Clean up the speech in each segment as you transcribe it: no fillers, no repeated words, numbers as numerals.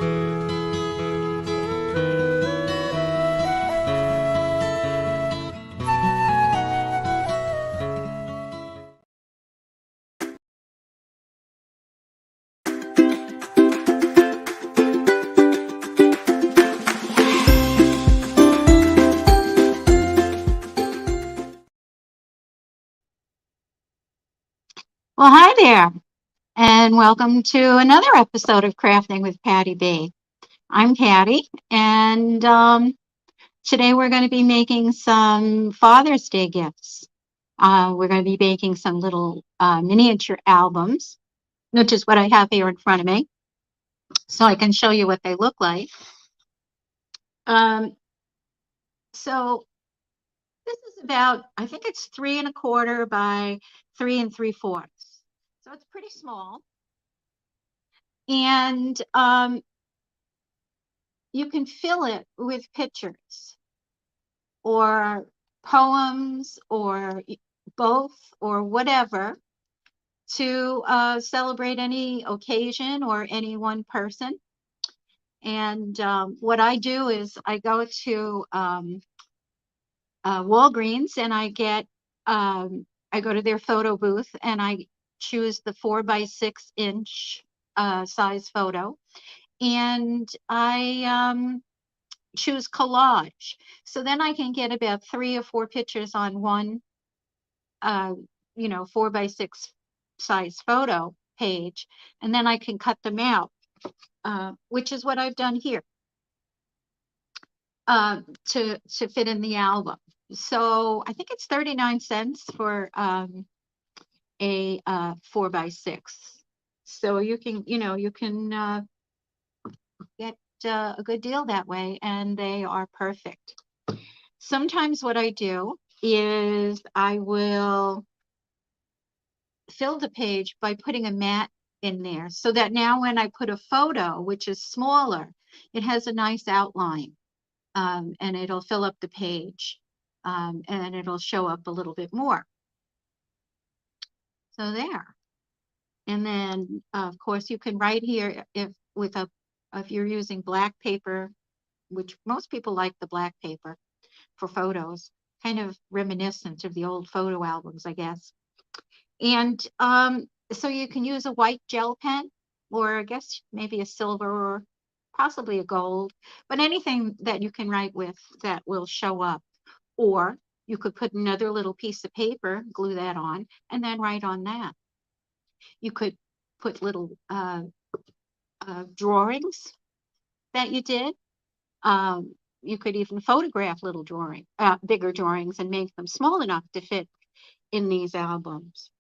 Well, hi there, and welcome to another episode of Crafting with Patti Bee. I'm Patti, and today we're going to be making some Father's Day gifts. We're going to be making some little miniature albums, which is what I have here in front of me, so I can show you what they look like. Um, so this is about, I think it's 3¼ by 3¾ so it's pretty small. And you can fill it with pictures or poems or both or whatever to celebrate any occasion or any one person. And what I do is I go to Walgreens and I go to their photo booth and I choose the 4 by 6 inch size photo. And I choose collage. So then I can get about 3 or 4 pictures on one, 4 by 6 size photo page, and then I can cut them out, which is what I've done here to fit in the album. So I think it's 39 cents for a 4 by 6. So you can get a good deal that way, and they are perfect. Sometimes what I do is I will fill the page by putting a mat in there so that now when I put a photo, which is smaller, it has a nice outline, and it'll fill up the page, and it'll show up a little bit more. So there. And then, of course, you can write here if you're using black paper, which most people like the black paper for photos, kind of reminiscent of the old photo albums, I guess. And so you can use a white gel pen, or I guess maybe a silver or possibly a gold, but anything that you can write with that will show up. Or you could put another little piece of paper, glue that on, and then write on that. You could put little drawings that you did. You could even photograph little bigger drawings and make them small enough to fit in these albums.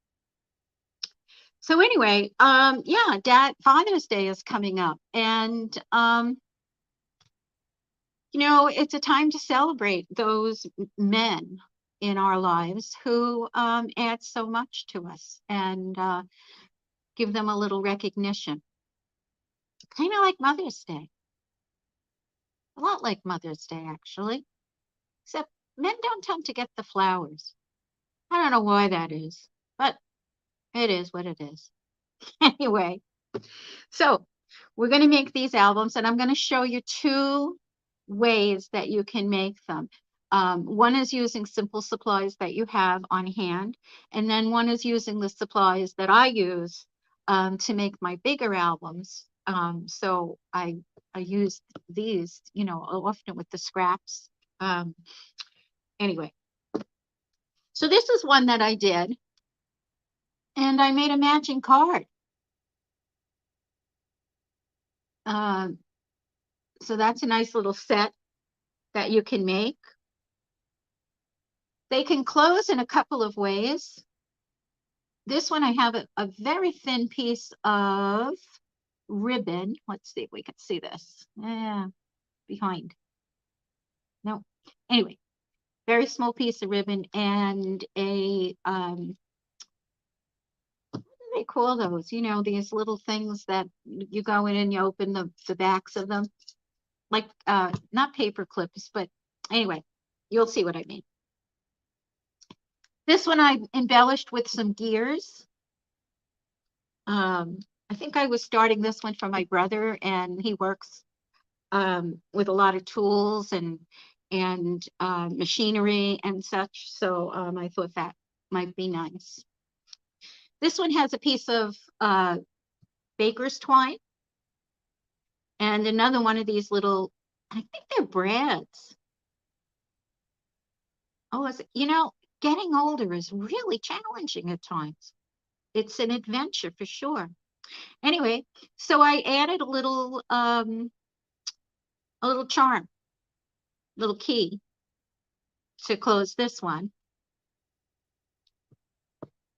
So anyway, yeah, Father's Day is coming up, and it's a time to celebrate those men in our lives who add so much to us, and give them a little recognition. Kind of like Mother's Day. A lot like Mother's Day, actually. Except men don't tend to get the flowers. I don't know why that is, but it is what it is. Anyway, so we're going to make these albums, and I'm going to show you 2 ways that you can make them. One is using simple supplies that you have on hand, and then one is using the supplies that I use to make my bigger albums. So I use these, often with the scraps. Anyway, so this is one that I did, and I made a matching card. So that's a nice little set that you can make. They can close in a couple of ways. This one I have a very thin piece of ribbon. Let's see if we can see this. Yeah, behind. No. Anyway, very small piece of ribbon and a what do they call those? These little things that you go in and you open the backs of them. Like not paper clips, but anyway, you'll see what I mean. This one I embellished with some gears. I think I was starting this one for my brother, and he works with a lot of tools and machinery and such. So I thought that might be nice. This one has a piece of baker's twine and another one of these little, I think they're brads. Oh, getting older is really challenging at times. It's an adventure for sure. Anyway, so I added a little charm, little key to close this one.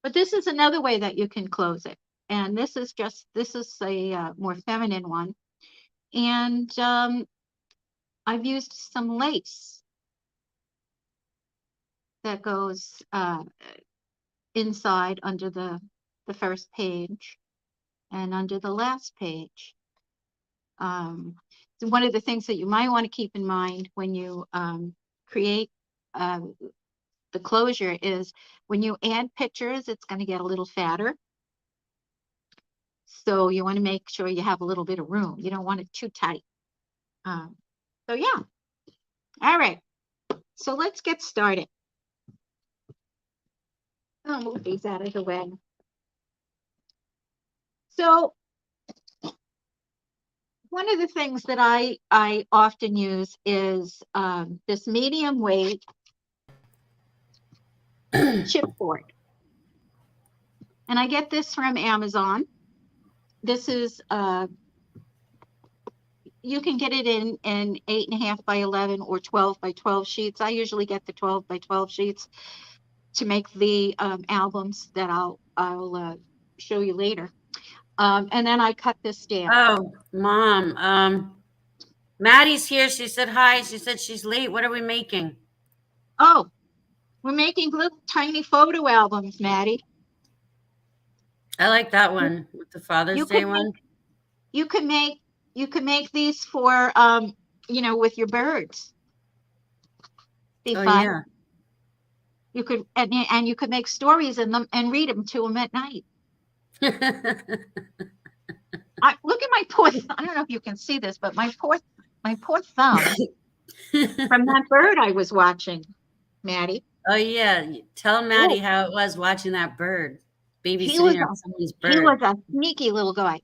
But this is another way that you can close it. And this is a more feminine one. And I've used some lace that goes inside under the first page and under the last page. So one of the things that you might want to keep in mind when you create the closure is when you add pictures, it's going to get a little fatter. So you want to make sure you have a little bit of room. You don't want it too tight. So yeah. All right. So let's get started. I'll move these out of the way. So one of the things that I often use is this medium weight chipboard. And I get this from Amazon. This is, you can get it in 8.5 by 11 or 12 by 12 sheets. I usually get the 12 by 12 sheets to make the albums that I'll show you later. And then I cut this down. Oh, Mom. Maddie's here. She said hi. She said she's late. What are we making? Oh, we're making little tiny photo albums, Maddie. I like that one with the Father's Day one. You can make these for with your birds. Be fun. Yeah. You could and you could make stories in them and read them to them at night. Look at my poor. I don't know if you can see this, but my poor thumb from that bird I was watching, Maddie. Oh yeah, tell Maddie how it was watching that bird babysitting someone's bird. He was a sneaky little guy.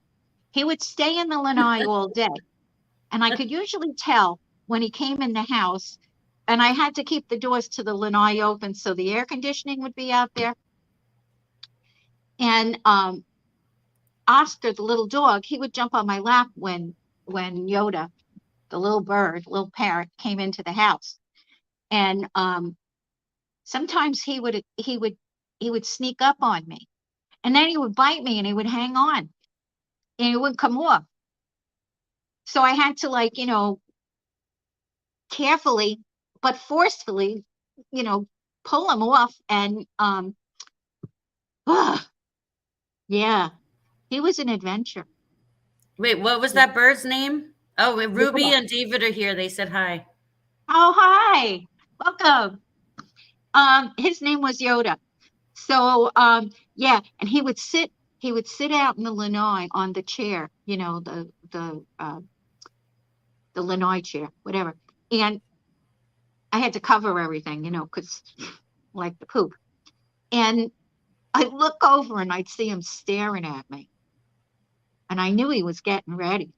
He would stay in the lanai all day, and I could usually tell when he came in the house. And I had to keep the doors to the lanai open so the air conditioning would be out there. And Oscar, the little dog, he would jump on my lap when Yoda, the little bird, little parrot, came into the house. And sometimes he would sneak up on me, and then he would bite me, and he would hang on, and he wouldn't come off. So I had to carefully but forcefully, pull him off. And yeah, he was an adventure. Wait, what was that bird's name? Oh, Ruby and David are here. They said hi. Oh, hi. Welcome. His name was Yoda. So yeah, and he would sit out in the lanai on the chair, the lanai chair, whatever. And I had to cover everything, because like the poop. And I'd look over and I'd see him staring at me. And I knew he was getting ready.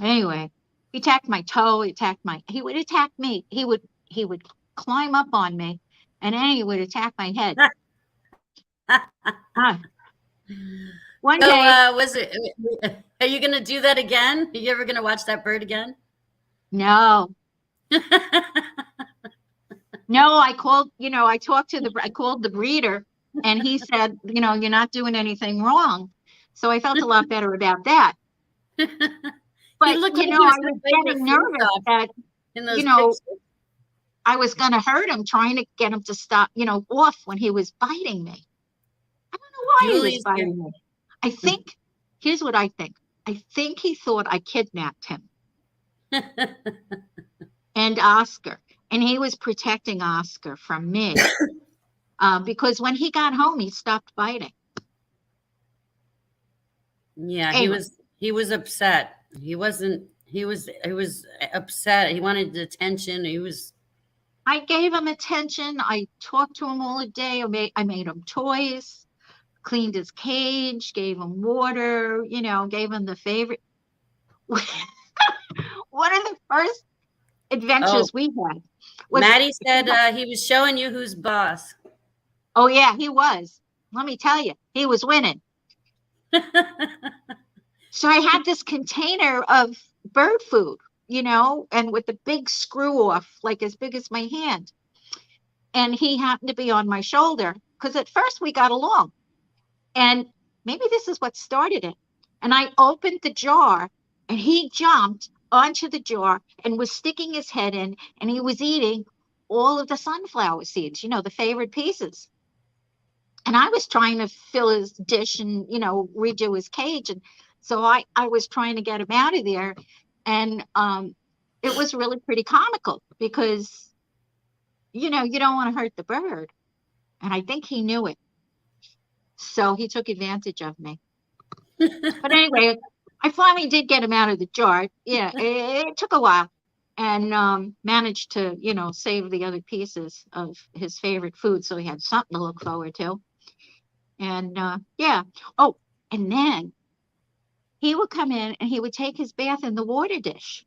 Anyway, he attacked my toe, he would attack me. He would climb up on me, and then he would attack my head. One day, are you gonna do that again? Are you ever gonna watch that bird again? No. No, I called the breeder, and he said, you're not doing anything wrong. So I felt a lot better about that. But I was getting nervous that I was going to hurt him, trying to get him to stop, off when he was biting me. I don't know why he was biting me. I think, here's what I think. I think he thought I kidnapped him. And Oscar. And he was protecting Oscar from me. Because when he got home, he stopped biting. Yeah, Anyway, he was upset. He was upset. He wanted attention. He was I gave him attention. I talked to him all day. I made him toys, cleaned his cage, gave him water, gave him the favorite. One of the first oh, adventures we had was, Maddie said he was showing you who's boss. oh yeah, he was. Let me tell you, he was winning. So I had this container of bird food, and with the big screw off, like as big as my hand. And he happened to be on my shoulder because at first we got along. And maybe this is what started it. And I opened the jar and he jumped onto the jar and was sticking his head in and he was eating all of the sunflower seeds, the favorite pieces. And I was trying to fill his dish and, redo his cage. And so I was trying to get him out of there. And it was really pretty comical because, you don't want to hurt the bird. And I think he knew it. So he took advantage of me. But anyway, I finally did get him out of the jar. Yeah, it took a while and managed to, save the other pieces of his favorite food so he had something to look forward to. And yeah. Oh, and then he would come in and he would take his bath in the water dish,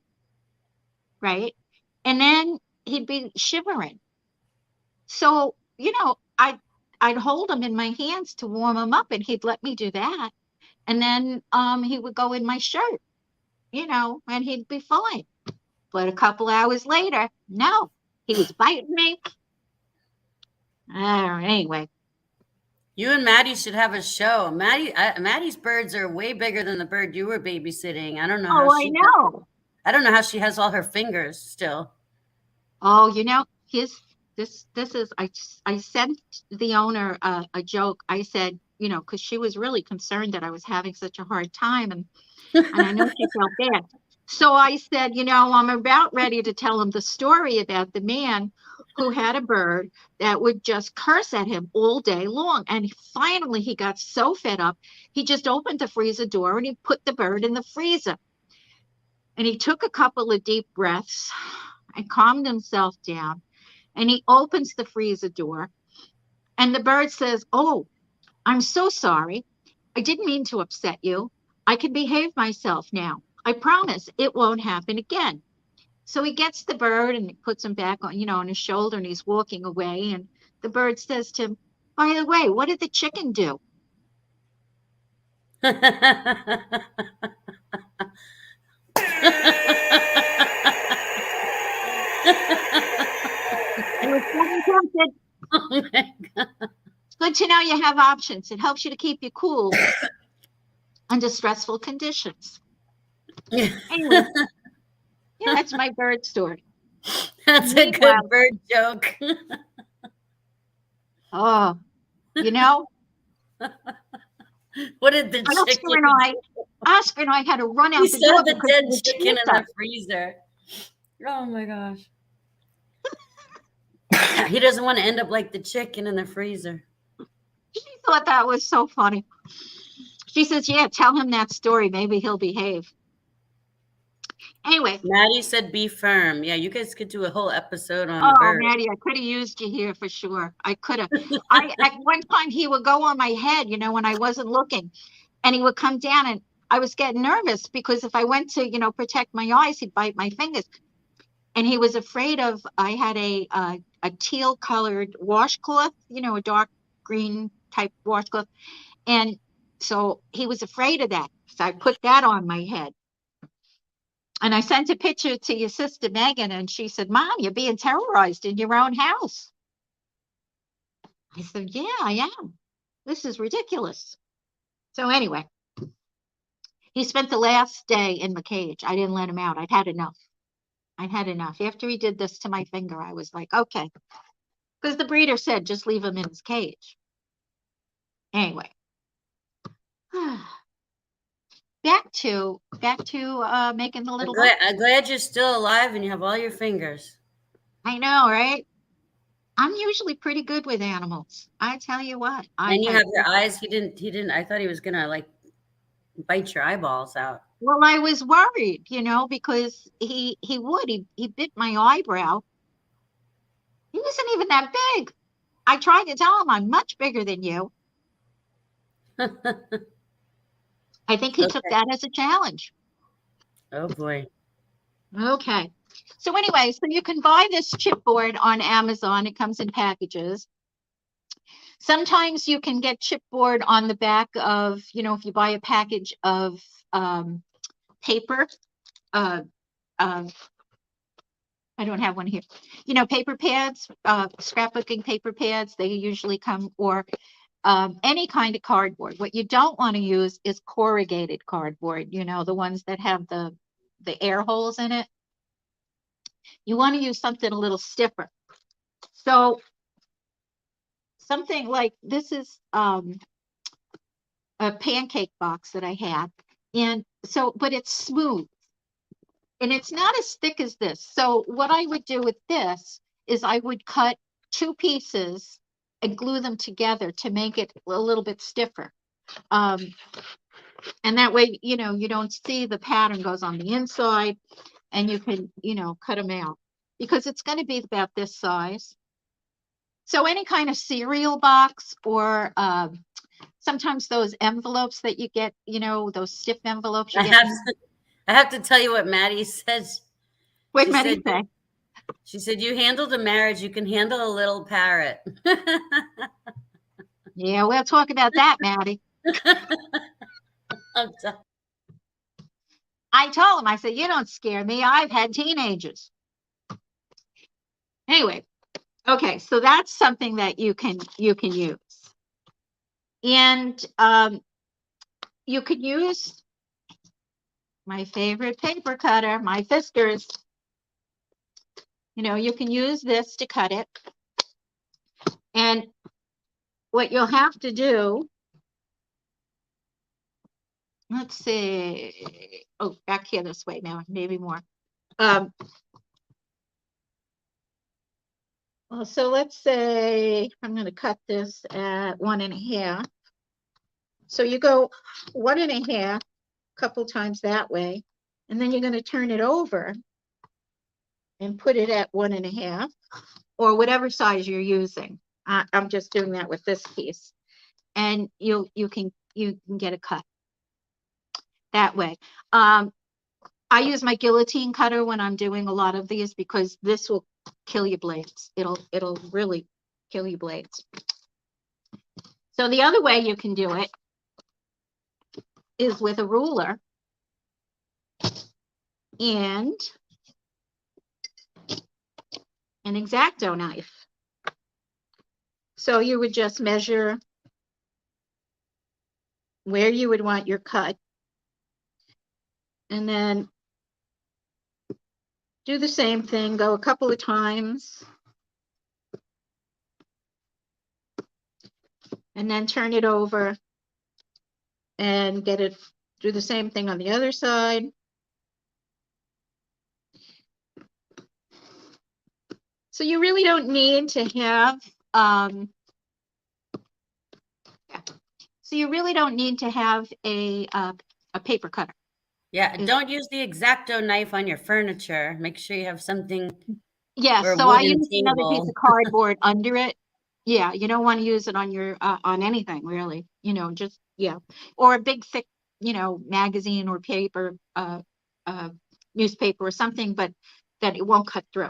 right? And then he'd be shivering. So, I'd hold him in my hands to warm him up and he'd let me do that. And then he would go in my shirt, and he'd be fine. But a couple hours later, no, he was biting me. Anyway. You and Maddie should have a show. Maddie's birds are way bigger than the bird you were babysitting. Oh, I know. I don't know how she has all her fingers still. Oh, his this is I sent the owner a joke. I said, because she was really concerned that I was having such a hard time, and I know she felt bad. So I said, I'm about ready to tell him the story about the man who had a bird that would just curse at him all day long. And finally, he got so fed up, he just opened the freezer door and he put the bird in the freezer. And he took a couple of deep breaths and calmed himself down. And he opens the freezer door. And the bird says, "Oh, I'm so sorry. I didn't mean to upset you. I can behave myself now. I promise it won't happen again." So he gets the bird and he puts him back on his shoulder and he's walking away. And the bird says to him, "By the way, what did the chicken do?" I was so tempted. Oh my God. It's good to know you have options. It helps you to keep you cool under stressful conditions. Anyway, yeah, that's my bird story. That's a good Meanwhile, bird joke. oh, you know, What did the Oscar chicken and I, Oscar and I had to run He out the saw door the because dead he would chicken chase in the us. freezer. Oh my gosh. He doesn't want to end up like the chicken in the freezer. She thought that was so funny. She says, "Yeah, tell him that story. Maybe he'll behave." Anyway, Maddie said be firm. Yeah, you guys could do a whole episode on the oh, bird. Maddie, I could have used you here for sure. I could have. At one time he would go on my head, when I wasn't looking, and he would come down, and I was getting nervous because if I went to, protect my eyes, he'd bite my fingers. And he was afraid of. I had a teal colored washcloth, a dark green type washcloth, and so he was afraid of that. So I put that on my head. And I sent a picture to your sister Megan, and she said, "Mom, you're being terrorized in your own house." I said, "Yeah, I am. This is ridiculous." So anyway, he spent the last day in the cage. I didn't let him out. I'd had enough. I'd had enough. After he did this to my finger, I was like, okay. Because the breeder said, just leave him in his cage. Anyway. back to making the little book. I'm glad you're still alive and you have all your fingers. I know, right? I'm usually pretty good with animals. I tell you what, I And you had have your eyes. He didn't I thought he was gonna like Bite your eyeballs out. Well, I was worried, because he bit my eyebrow. He wasn't even that big. I tried to tell him I'm much bigger than you. I think he took Okay. that as a challenge. Oh boy. Okay. So anyway, so you can buy this chipboard on Amazon. It comes in packages. Sometimes you can get chipboard on the back of, if you buy a package of paper, uh, uh, I don't have one here. Paper pads, scrapbooking paper pads, they usually come, or any kind of cardboard. What you don't want to use is corrugated cardboard, the ones that have the air holes in it. You want to use something a little stiffer. So something like this is a pancake box that I had. And so, but it's smooth and it's not as thick as this. So what I would do with this is I would cut two pieces and glue them together to make it a little bit stiffer. Um, and that way, you don't see the pattern goes on the inside and you can, cut them out because it's going to be about this size. So any kind of cereal box or sometimes those envelopes that you get, those stiff envelopes you I get. have to, I have to tell you what Maddie says. What She Maddie said say? she said you handled a marriage, you can handle a little parrot. Yeah, we'll talk about that, Maddie. I'm t- I told him, I said, you don't scare me. I've had teenagers. Anyway, okay, so that's something that you can use. And you could use my favorite paper cutter, my Fiskars. You can use this to cut it. And what you'll have to do, let's see. Oh, back here this way now, maybe more. Well, so let's say I'm going to cut this at 1.5. So you go 1.5 a couple times that way, and then you're going to turn it over and put it at 1.5 or whatever size you're using. I'm just doing that with this piece, and you can get a cut that way. I use my guillotine cutter when I'm doing a lot of these because this will kill your blades. It'll really kill your blades. So the other way you can do it is with a ruler and an X-Acto knife. So you would just measure where you would want your cut and then do the same thing, go a couple of times and then turn it over and do the same thing on the other side. So you really don't need to have, a paper cutter. yeah, don't use the X-Acto knife on your furniture. Make sure you have something Yes, or a so I wooden used another piece table. of cardboard under it. Yeah, you don't want to use it on your on anything really, just or a big thick, magazine or paper, uh, newspaper or something, but that it won't cut through.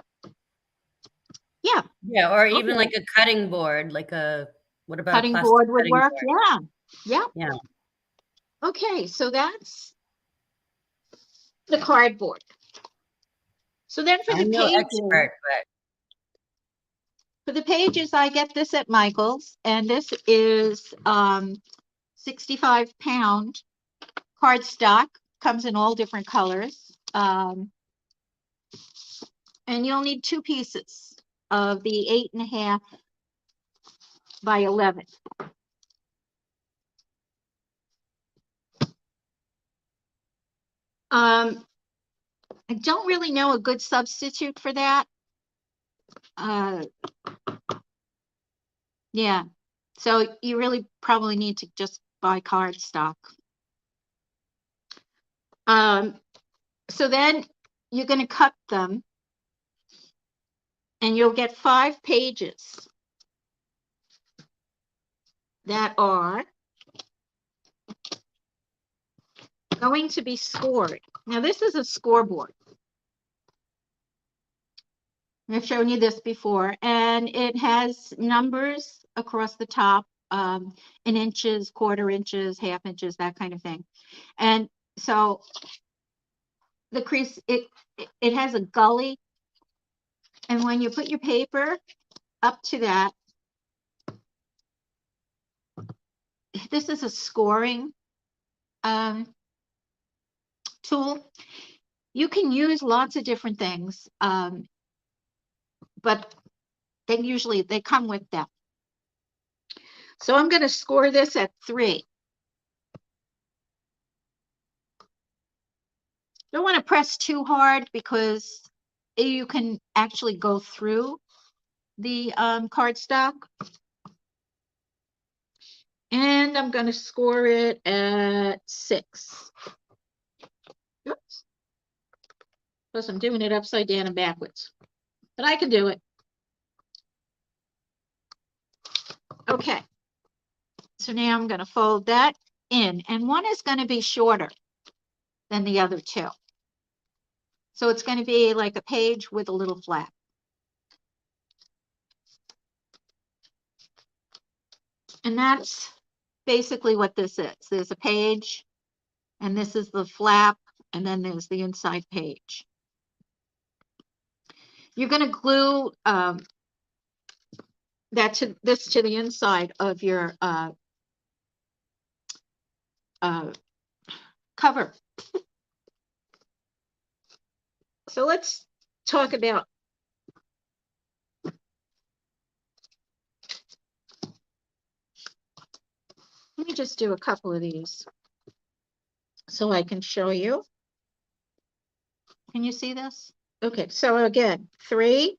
Yeah, Yeah, or even okay. like a cutting board, what about a Cutting plastic board would cutting work. board? Yeah, yeah. Yeah. Okay, so that's the cardboard. So then I'm no expert, but for the pages, I get this at Michael's, and this is 65-pound cardstock. Comes in all different colors. And you'll need two pieces of the 8.5 by 11. I don't really know a good substitute for that. Yeah, so you really probably need to just buy cardstock. So then you're going to cut them and you'll get 5 pages that are going to be scored. Now this is a scoreboard. I've shown you this before, and it has numbers across the top, in inches, quarter inches, half inches, that kind of thing. And so the crease, it has a gully, and when you put your paper up to that, this is a scoring tool. You can use lots of different things, but they come with them. So I'm going to score this at 3. Don't want to press too hard because you can actually go through the cardstock. And I'm going to score it at 6. Oops. Plus I'm doing it upside down and backwards, but I can do it. Okay. So now I'm going to fold that in, and one is going to be shorter than the other 2. So it's going to be like a page with a little flap. And that's basically what this is. There's a page, and this is the flap, and then there's the inside page. You're going to glue this to the inside of your cover. So let's talk about let me just do a couple of these so I can show you. Can you see this? Okay, so again, 3,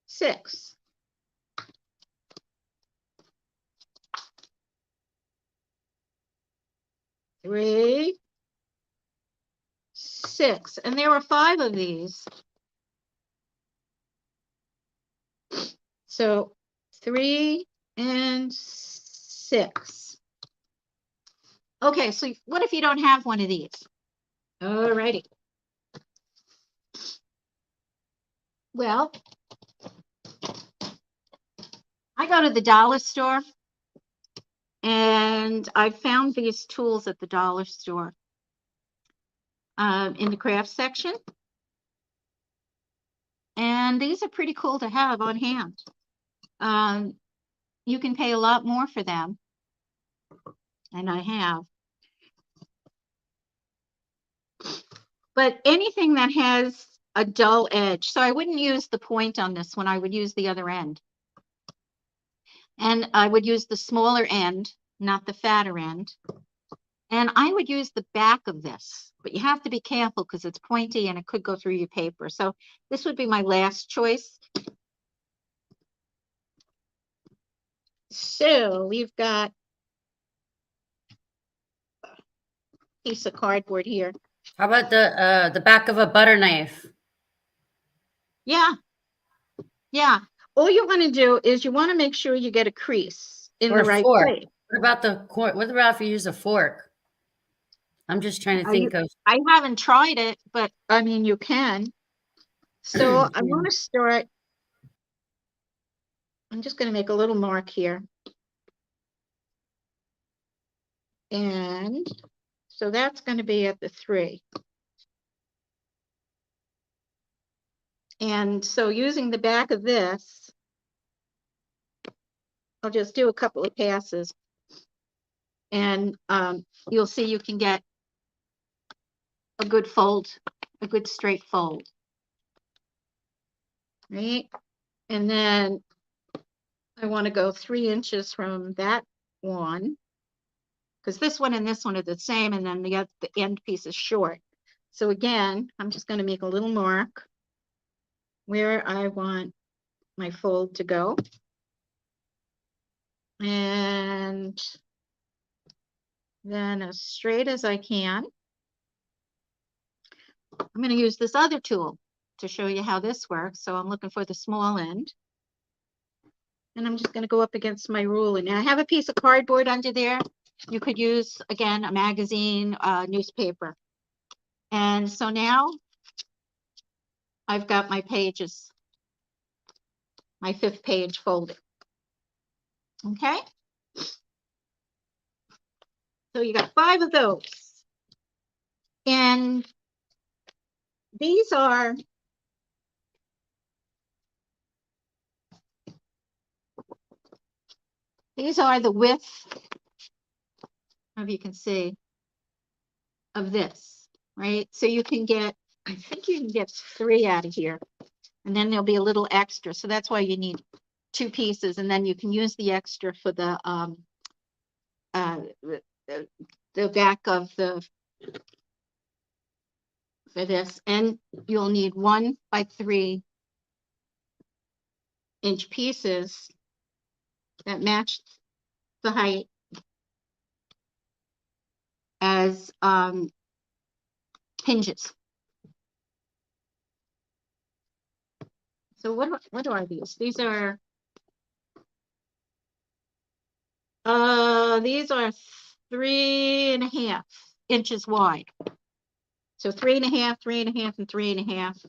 6. 3, 6. And there were 5 of these. So 3 and 6. Okay, so what if you don't have one of these? All righty. Well, I go to the dollar store, and I found these tools at the dollar store in the craft section. And these are pretty cool to have on hand. You can pay a lot more for them, and I have. But anything that has a dull edge, so I wouldn't use the point on this one, I would use the other end. And I would use the smaller end, not the fatter end. And I would use the back of this, but you have to be careful because it's pointy and it could go through your paper. So this would be my last choice. So we've got a piece of cardboard here. How about the back of a butter knife? Yeah. Yeah. All you want to do is you want to make sure you get a crease in Or the a right fork? place. What about what about if you use a fork? I'm just trying to think of. I haven't tried it, but I mean, you can. So I Yeah. want to start. I'm just going to make a little mark here. And so that's going to be at the 3. And so using the back of this, I'll just do a couple of passes. And you'll see you can get a good fold, a good straight fold. Right? And then I want to go 3 inches from that one, because this one and this one are the same, and then the end piece is short. So again, I'm just going to make a little mark where I want my fold to go. And then as straight as I can. I'm going to use this other tool to show you how this works. So I'm looking for the small end. And I'm just going to go up against my ruler. Now I have a piece of cardboard under there. You could use, again, a magazine, newspaper. And so now I've got my pages, my 5th page folded. Okay. So you got 5 of those. And these are the width, if you can see, of this, right? So you can get, I think you can get 3 out of here. And then there'll be a little extra. So that's why you need 2 pieces. And then you can use the extra for the back of the, for this. And you'll need 1 by 3 inch pieces that match the height as hinges. So what are these? These are 3.5 inches wide. So 3.5, 3.5, and 3.5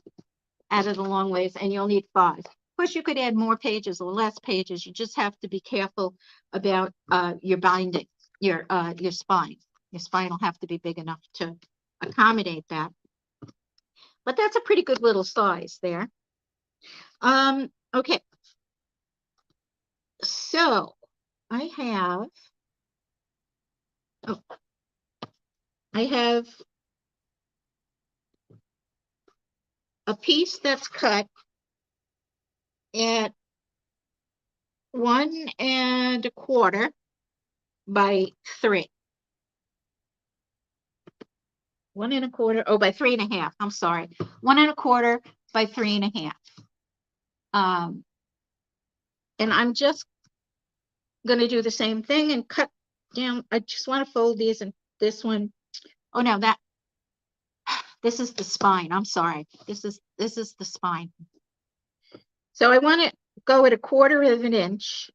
out of the long ways, and you'll need 5. Of course, you could add more pages or less pages. You just have to be careful about your binding, your spine. Your spine will have to be big enough to accommodate that. But that's a pretty good little size there. Okay. So I have a piece that's cut at 1 1/4 by 3. 1 1/4, oh, by 3.5. I'm sorry. 1 1/4 by 3.5. And I'm just going to do the same thing and cut down. I just want to fold these, and this one. Oh no, this is the spine. I'm sorry. This is the spine. So I want to go at 1/4 of an inch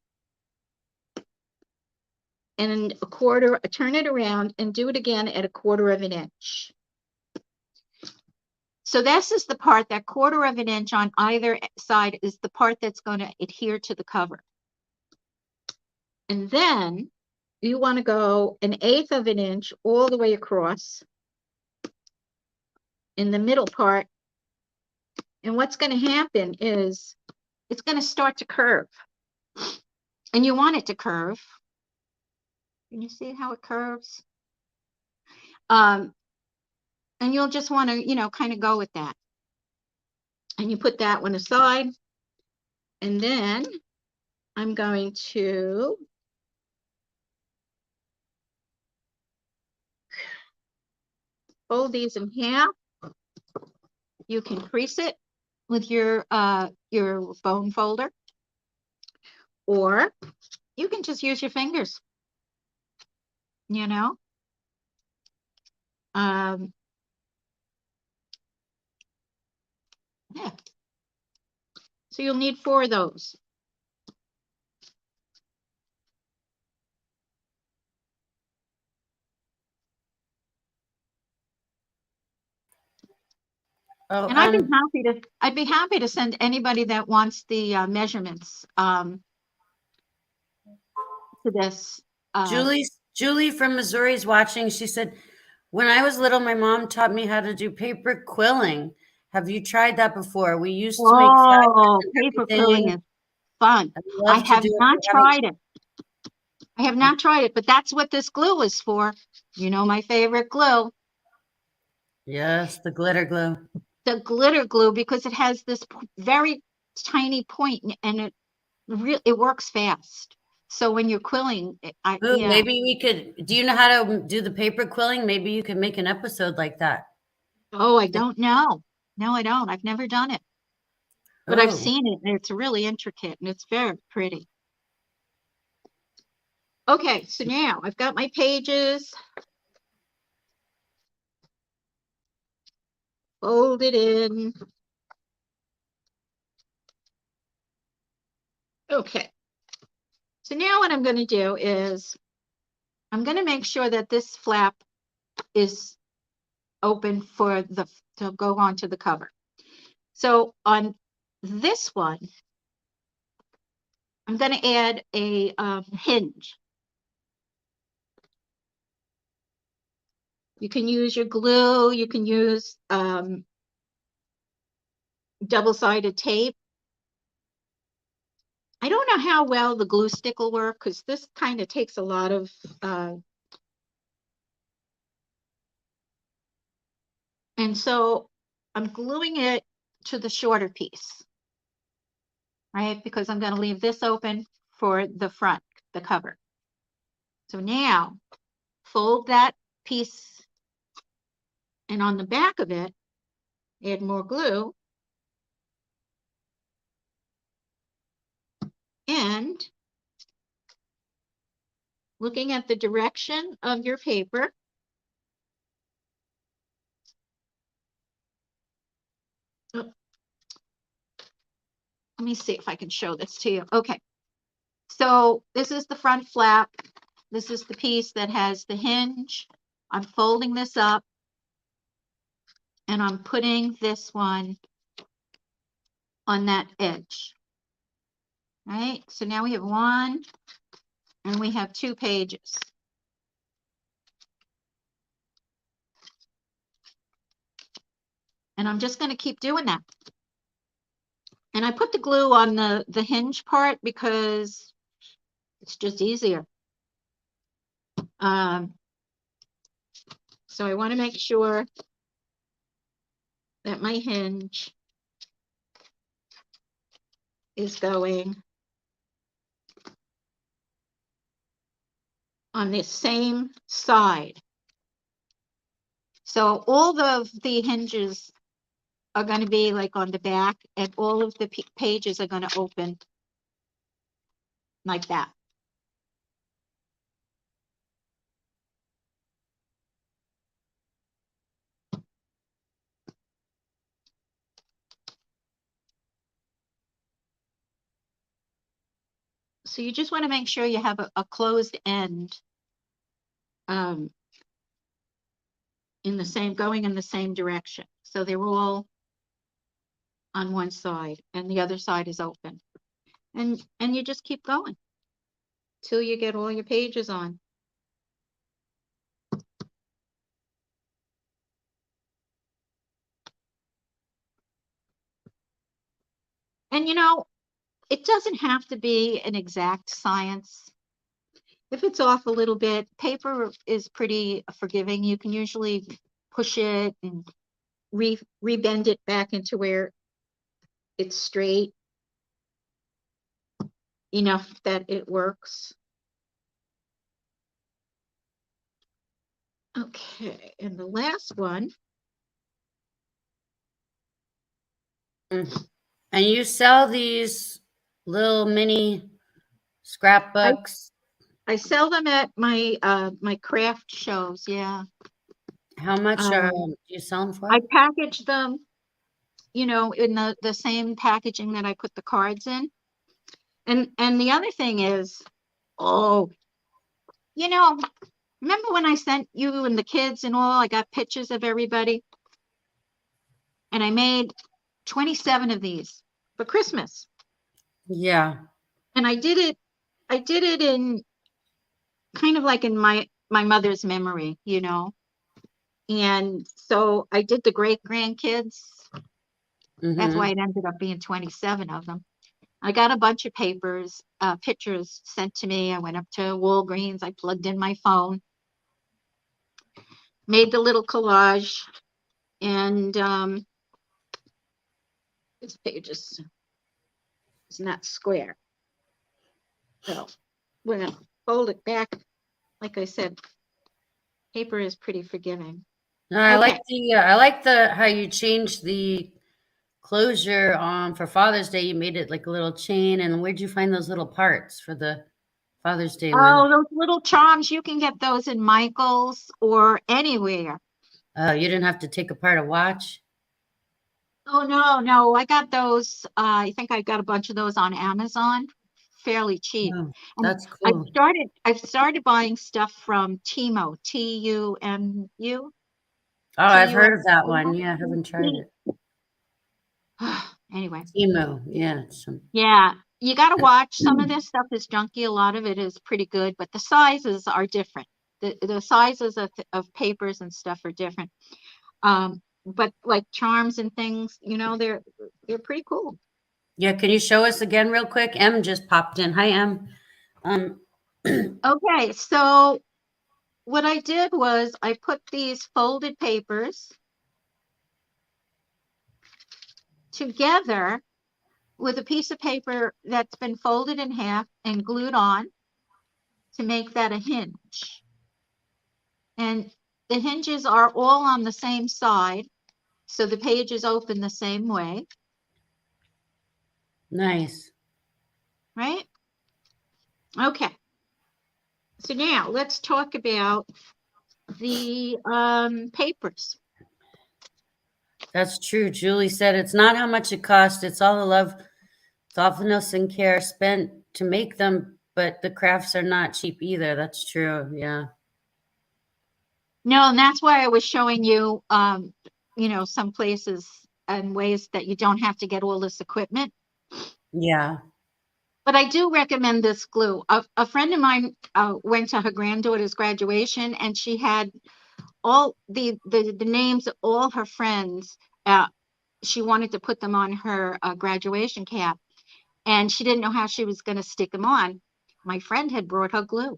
and turn it around and do it again at 1/4 of an inch. So this is the part, that 1/4 of an inch on either side is the part that's going to adhere to the cover. And then you want to go 1/8 of an inch all the way across in the middle part. And what's going to happen is it's going to start to curve. And you want it to curve. Can you see how it curves? And you'll just want to, kind of go with that. And you put that one aside. And then I'm going to fold these in half. You can crease it with your bone folder, or you can just use your fingers. Yeah. So you'll need 4 of those. Oh, And I'd be happy to send anybody that wants the measurements to this. Julie from Missouri is watching. She said, when I was little, my mom taught me how to do paper quilling. Have you tried that before? We used to make Oh, fabrics and paper quilling everything. is fun. I'd I love to have do it. not tried it. I have not tried it, but that's what this glue is for. You know, my favorite glue. Yes, the glitter glue. The glitter glue, because it has this very tiny point, and it works fast. So when you're quilling, Ooh, yeah. maybe we could. Do you know how to do the paper quilling? Maybe you could make an episode like that. Oh, I don't know. No, I don't. I've never done it, but I've Oh, seen it, and it's really intricate, and it's very pretty. Okay, so now I've got my pages folded in. Okay, so now what I'm going to do is I'm going to make sure that this flap is open for to go onto the cover. So on this one, I'm going to add a hinge. You can use your glue, you can use double-sided tape. I don't know how well the glue stick will work because this kind of takes a lot of and so I'm gluing it to the shorter piece, right? Because I'm going to leave this open for the front, the cover. So now fold that piece, and on the back of it, add more glue. And looking at the direction of your paper, oh, let me see if I can show this to you. Okay, so this is the front flap. This is the piece that has the hinge. I'm folding this up and I'm putting this one on that edge. Right, so now we have one and we have 2 pages. And I'm just going to keep doing that. And I put the glue on the hinge part because it's just easier. So I want to make sure that my hinge is going on this same side. So all of the hinges are going to be like on the back, and all of the pages are going to open like that. So you just want to make sure you have a closed end in the same, going in the same direction. So they're all on one side and the other side is open. And you just keep going till you get all your pages on. And you know, it doesn't have to be an exact science. If it's off a little bit, paper is pretty forgiving. You can usually push it and rebend it back into where it's straight enough that it works. Okay, and the last one. And you sell these little mini scrapbooks? I sell them at my my craft shows, yeah. How much do you sell them for? I package them, you know, in the same packaging that I put the cards in. And the other thing is, oh, you know, remember when I sent you and the kids and all, I got pictures of everybody? And I made 27 of these for Christmas. Yeah. And I did it in kind of like in my mother's memory, you know. And so I did the great grandkids. That's why it ended up being 27 of them. I got a bunch of pictures sent to me. I went up to Walgreens. I plugged in my phone, made the little collage, and this page is not square. So we're going to fold it back. Like I said, paper is pretty forgiving. No, I like the how you changed the closure for Father's Day. You made it like a little chain. And where'd you find those little parts for the Father's Day Oh, one. those little charms, you can get those in Michael's or anywhere. Oh, you didn't have to take apart a watch? Oh, no, no, I got those. I think I got a bunch of those on Amazon, fairly cheap. Oh, And that's cool. I've started buying stuff from Temu, Tumu, Oh, I've T-U-M. heard of that one. Yeah, I haven't tried it. Anyway, Emo, yeah. yeah, you got to watch. Some of this stuff is junky. A lot of it is pretty good, but the sizes are different. The sizes of papers and stuff are different. But like charms and things, they're pretty cool. Yeah, can you show us again real quick? M just popped in. Hi, M. Um, Okay, so what I did was I put these folded papers together with a piece of paper that's been folded in half and glued on to make that a hinge. And the hinges are all on the same side, so the pages open the same way, nice. right? Okay, so now let's talk about the papers. That's true. Julie said it's not how much it costs, it's all the love, thoughtfulness, and care spent to make them, but the crafts are not cheap either. That's true. Yeah. No, and that's why I was showing you, some places and ways that you don't have to get all this equipment. Yeah. But I do recommend this glue. A friend of mine went to her granddaughter's graduation, and she had all the names of all her friends. She wanted to put them on her graduation cap, and she didn't know how she was going to stick them on. My friend had brought her glue.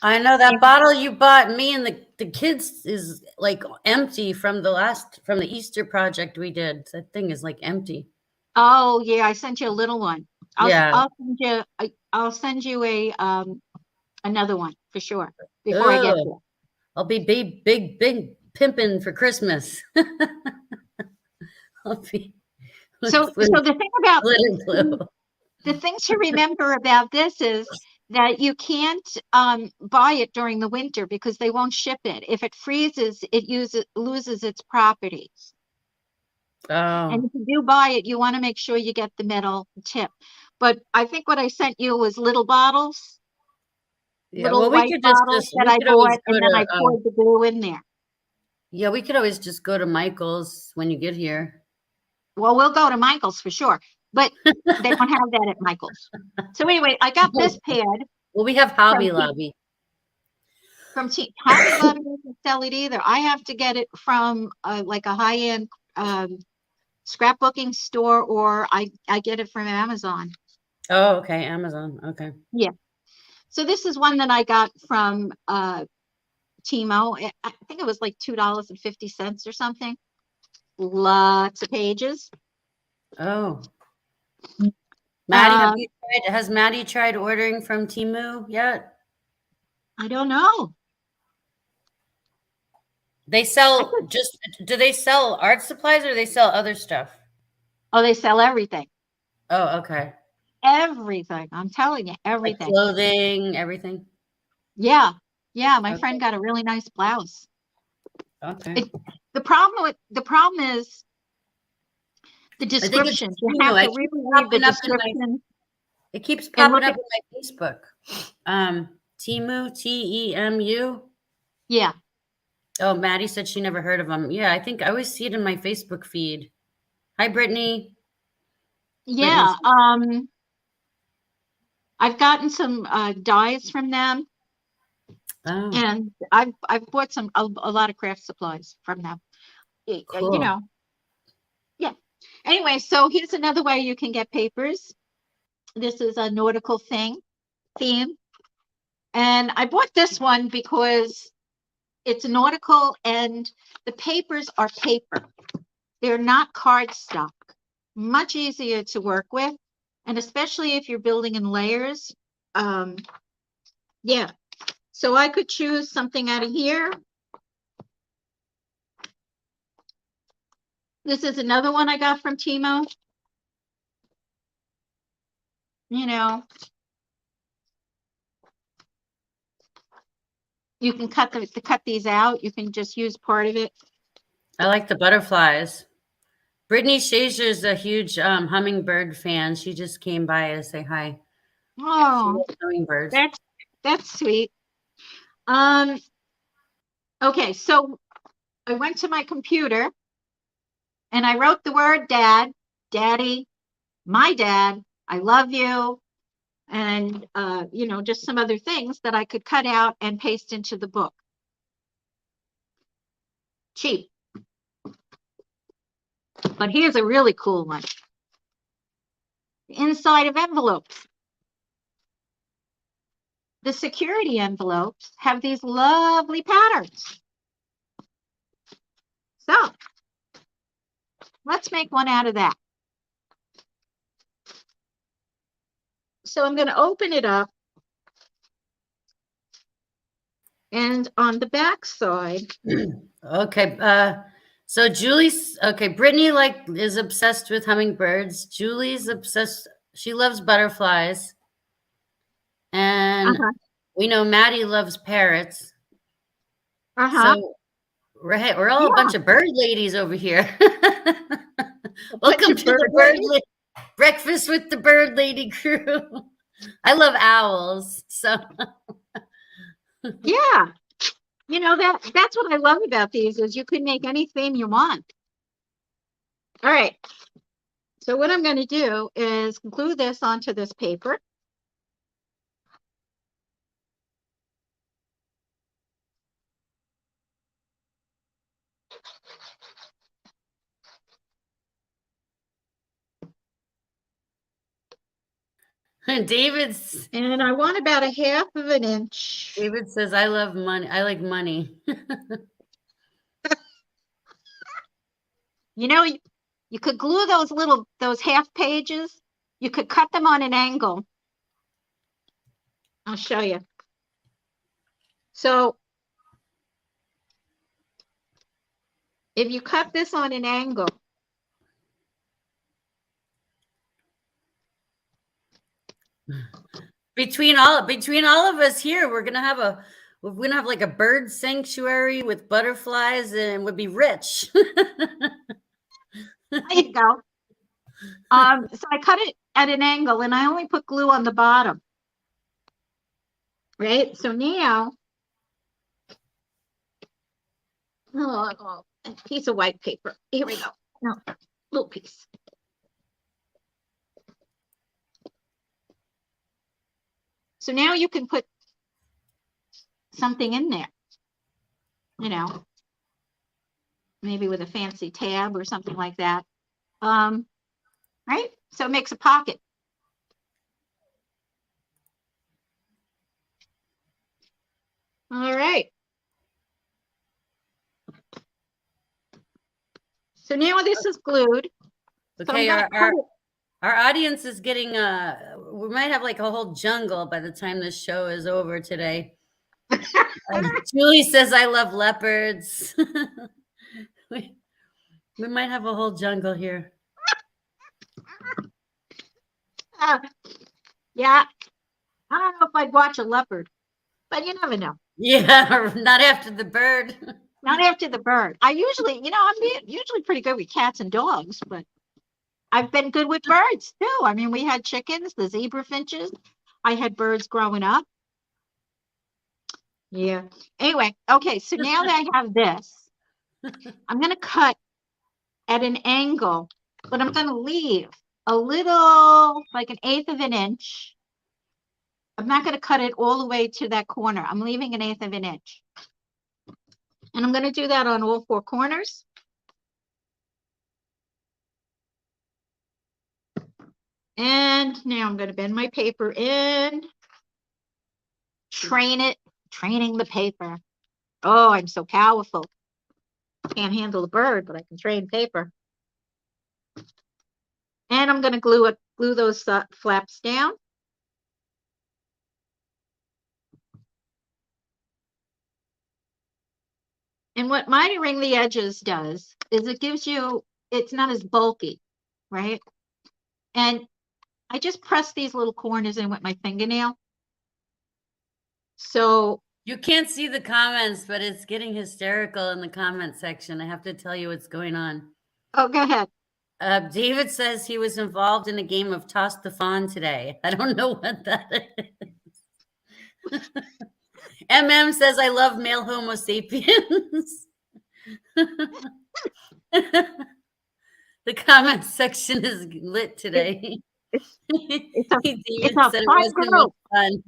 I know that And, bottle you bought me and the kids is like empty from the Easter project we did. That thing is like empty. oh yeah, I sent you a little one. Yeah. I'll send you a another one for sure before I get Oh, there. I'll be big pimping for Christmas. I'll be So with the thing about glitter glue. the thing to remember about this is that you can't buy it during the winter because they won't ship it. If it freezes, it loses its properties. And Oh, if you do buy it, you want to make sure you get the metal tip. But I think what I sent you was little bottles, yeah. little Well, we white could bottles that we I could always bought, go and then to I poured the glue in there. yeah, we could always just go to Michael's when you get here. Well, we'll go to Michael's for sure, but they don't have that at Michael's. So anyway, I got this pad Well, we have from Hobby Lobby. Hobby Lobby doesn't sell it either. I have to get it from like a high-end scrapbooking store, or I get it from Amazon. Oh, okay, Amazon. Okay. Yeah. So this is one that I got from Timo. I think it was like $2.50 or something. Lots of pages. Oh, Maddie, Um, has Maddie tried ordering from Temu yet? I don't know. They I sell could, just, do they sell art supplies or they sell other stuff? oh, they sell everything. Oh, okay. Everything. I'm telling you, Like everything. clothing, everything. Yeah. Yeah. My friend Okay. got a really nice blouse. Okay. It, the problem is the I think it's descriptions. You Temu. have to really read the description It keeps and popping look up at, in my Facebook. Temu, Temu. yeah. Oh, Maddie said she never heard of them. Yeah, I think I always see it in my Facebook feed. Hi, Brittany. Brittany. Yeah. I've gotten some dyes from them, Oh, and I've bought a lot of craft supplies from them. You cool. know, yeah. Anyway, so here's another way you can get papers. This is a nautical theme, and I bought this one because it's nautical, and the papers are paper. They're not cardstock. Much easier to work with, and especially if you're building in layers. Um, yeah. So I could choose something out of here. This is another one I got from Timo. You know, You can cut these out. You can just use part of it. I like the butterflies. Brittany Shazer's a huge hummingbird fan. She just came by to say hi. She Oh, loves hummingbirds. that's sweet. Okay, so I went to my computer and I wrote the word dad, daddy, my dad, I love you, and just some other things that I could cut out and paste into the book. Cheap. But here's a really cool one. The inside of envelopes. The security envelopes have these lovely patterns. So let's make one out of that. So I'm going to open it up. And on the back side. Okay. So Brittany is obsessed with hummingbirds. Julie's obsessed. She loves butterflies. And we know Maddie loves parrots. So we're all a bunch of bird ladies over here. Welcome to the Breakfast with the Bird Lady crew. I love owls. So yeah. That's what I love about these is you can make any theme you want. All right. So what I'm going to do is glue this onto this paper. David's. And I want about 1/2 of an inch. David says, I love money. I like money. You could glue those half pages. You could cut them on an angle. I'll show you. So if you cut this on an angle, between all of us here, we're gonna have like a bird sanctuary with butterflies, and would be rich. There you go. So I cut it at an angle, and I only put glue on the bottom. Right. So now, a piece of white paper. Here we go. No, little piece. So now you can put something in there, maybe with a fancy tab or something like that. Right? So it makes a pocket. All right. So now this is glued. Okay, so our audience is getting we might have like a whole jungle by the time this show is over today. Julie says I love leopards. we might have a whole jungle here. Yeah. I don't know if I'd watch a leopard, but you never know. Yeah, not after the bird. Not after the bird. I'm usually pretty good with cats and dogs, but I've been good with birds too. I mean, we had chickens, the zebra finches. I had birds growing up. Yeah. Anyway, okay. So now that I have this, I'm going to cut at an angle, but I'm going to leave a little, like 1/8 of an inch. I'm not going to cut it all the way to that corner. I'm leaving 1/8 of an inch. And I'm going to do that on all 4 corners. And now I'm going to bend my paper in, training the paper. Oh, I'm so powerful. Can't handle a bird, but I can train paper. And I'm going to glue those flaps down. And what mitering the edges does is it's not as bulky, right? And I just press these little corners in with my fingernail. So You can't see the comments, but it's getting hysterical in the comment section. I have to tell you what's going on. Oh, go ahead. David says he was involved in a game of Toss the Fawn today. I don't know what that is. MM says, I love male Homo sapiens. The comment section is lit today. It's David a said it fun wasn't group. much fun.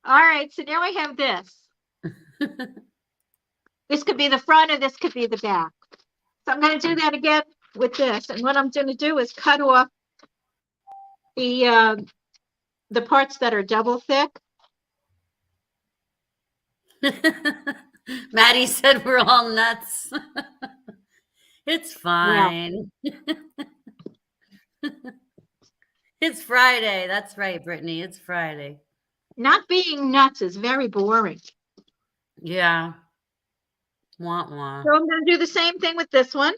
All right, so now I have this. This could be the front or this could be the back. So I'm going to do that again with this. And what I'm going to do is cut off the parts that are double thick. Maddie said we're all nuts. It's fine. It's Friday. That's right, Brittany. It's Friday. Not being nuts is very boring. Yeah. Wah, wah. So I'm going to do the same thing with this one.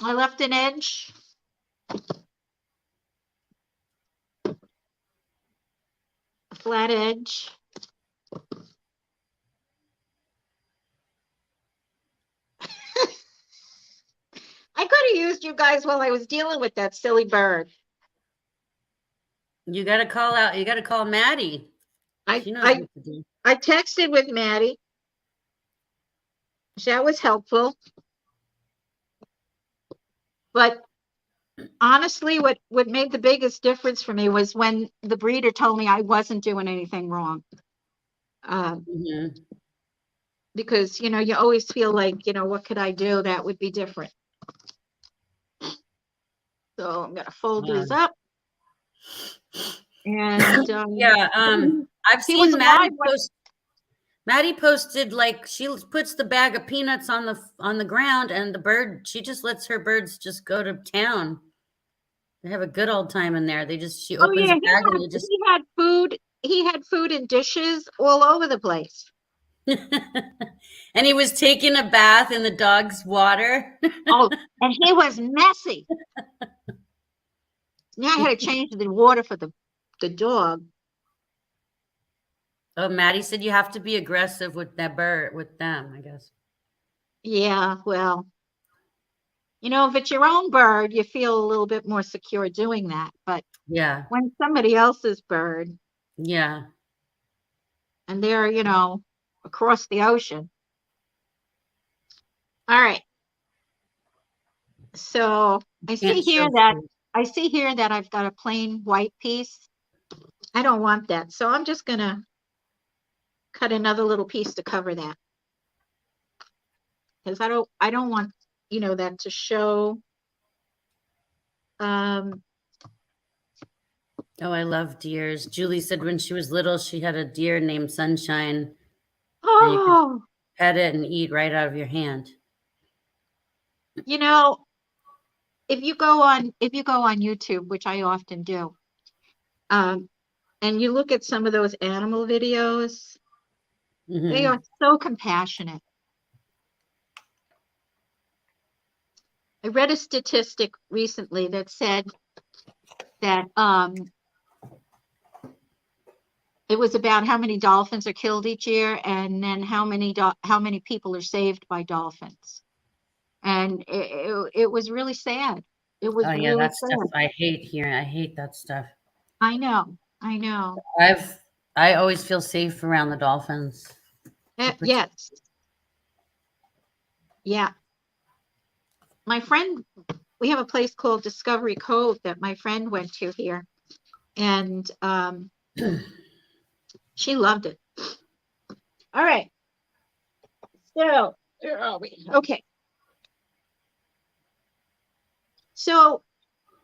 I left an edge. A flat edge. I could have used you guys while I was dealing with that silly bird. You got to call out. You got to call Maddie. She knows what to do. I texted with Maddie. That was helpful. But honestly, what made the biggest difference for me was when the breeder told me I wasn't doing anything wrong. Because, you know, you always feel like, you know, what could I do that would be different? So I'm going to fold these up. And yeah, I've seen Maddie posted, like, she puts the bag of peanuts on the ground, and the bird, she just lets her birds just go to town. They have a good old time in there. She opens the bag and just he had food. He had food and dishes all over the place. And he was taking a bath in the dog's water. Oh, and he was messy. Now I had to change the water for the dog. Oh, Maddie said you have to be aggressive with that bird, with them, I guess. Yeah, well, you know, if it's your own bird, you feel a little bit more secure doing that. But yeah, when somebody else's bird, yeah, and they're, you know, across the ocean. All right. So I see here that I've got a plain white piece. I don't want that. So I'm just going to cut another little piece to cover that. Because I don't want, you know, that to show. Oh, I love deers. Julie said when she was little, she had a deer named Sunshine. And you could pet it and eat right out of your hand. You know, if you go on YouTube, which I often do, and you look at some of those animal videos, they are so compassionate. I read a statistic recently that said that it was about how many dolphins are killed each year, and then how many people are saved by dolphins. And it was really sad. It was yeah, really that sad. stuff I hate hearing. I hate that stuff. I know. I always feel safe around the dolphins. Yes. Yeah. My friend, we have a place called Discovery Cove that my friend went to here, and she loved it. All right. So, where are we? Okay. So,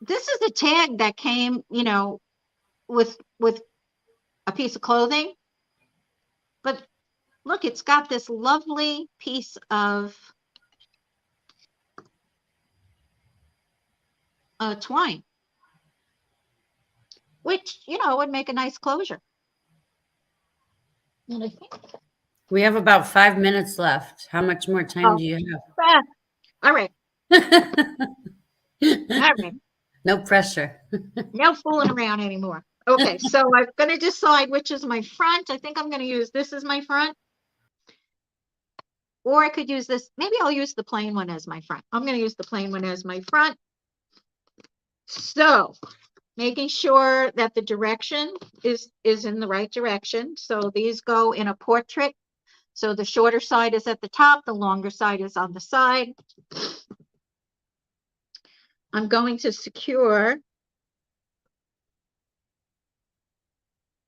this is a tag that came, you know, with a piece of clothing. But look, it's got this lovely piece of twine, which, you know, would make a nice closure. And I think we have about 5 minutes left. How much more time do you have? All right. All right. No pressure. No fooling around anymore. Okay, so I'm gonna decide which is my front. I think I'm gonna use this as my front. Or I could use this, maybe I'll use the plain one as my front. I'm gonna use the plain one as my front. So making sure that the direction is in the right direction. So these go in a portrait. So the shorter side is at the top, the longer side is on the side. I'm going to secure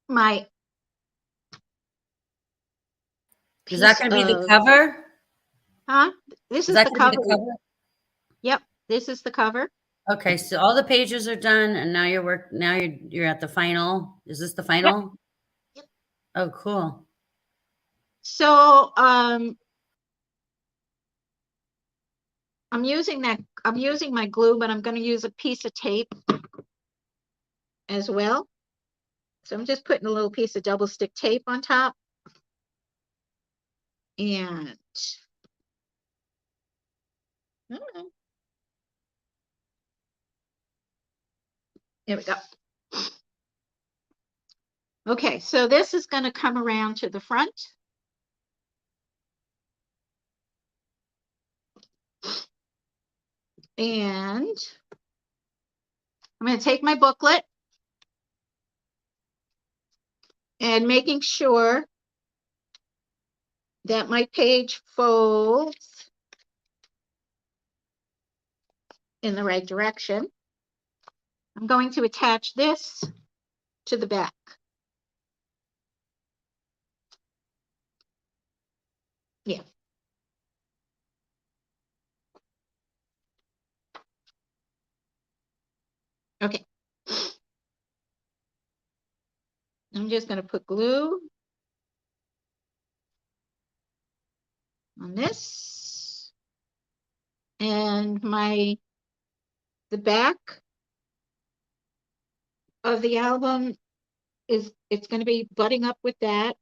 my Is that piece going to be the of, cover? this Is is that the going to be cover. the cover? Yep, this is the cover. Okay, so all the pages are done, and now you're at the final. Is this the Yep. final? Yep. Oh, cool. So I'm using my glue, but I'm going to use a piece of tape as well. So I'm just putting a little piece of double stick tape on top. And here we go. Okay, so this is going to come around to the front. And I'm going to take my booklet and making sure that my page folds in the right direction. I'm going to attach this to the back. Yeah. Okay. I'm just going to put glue on this. And the back of the album it's going to be butting up with that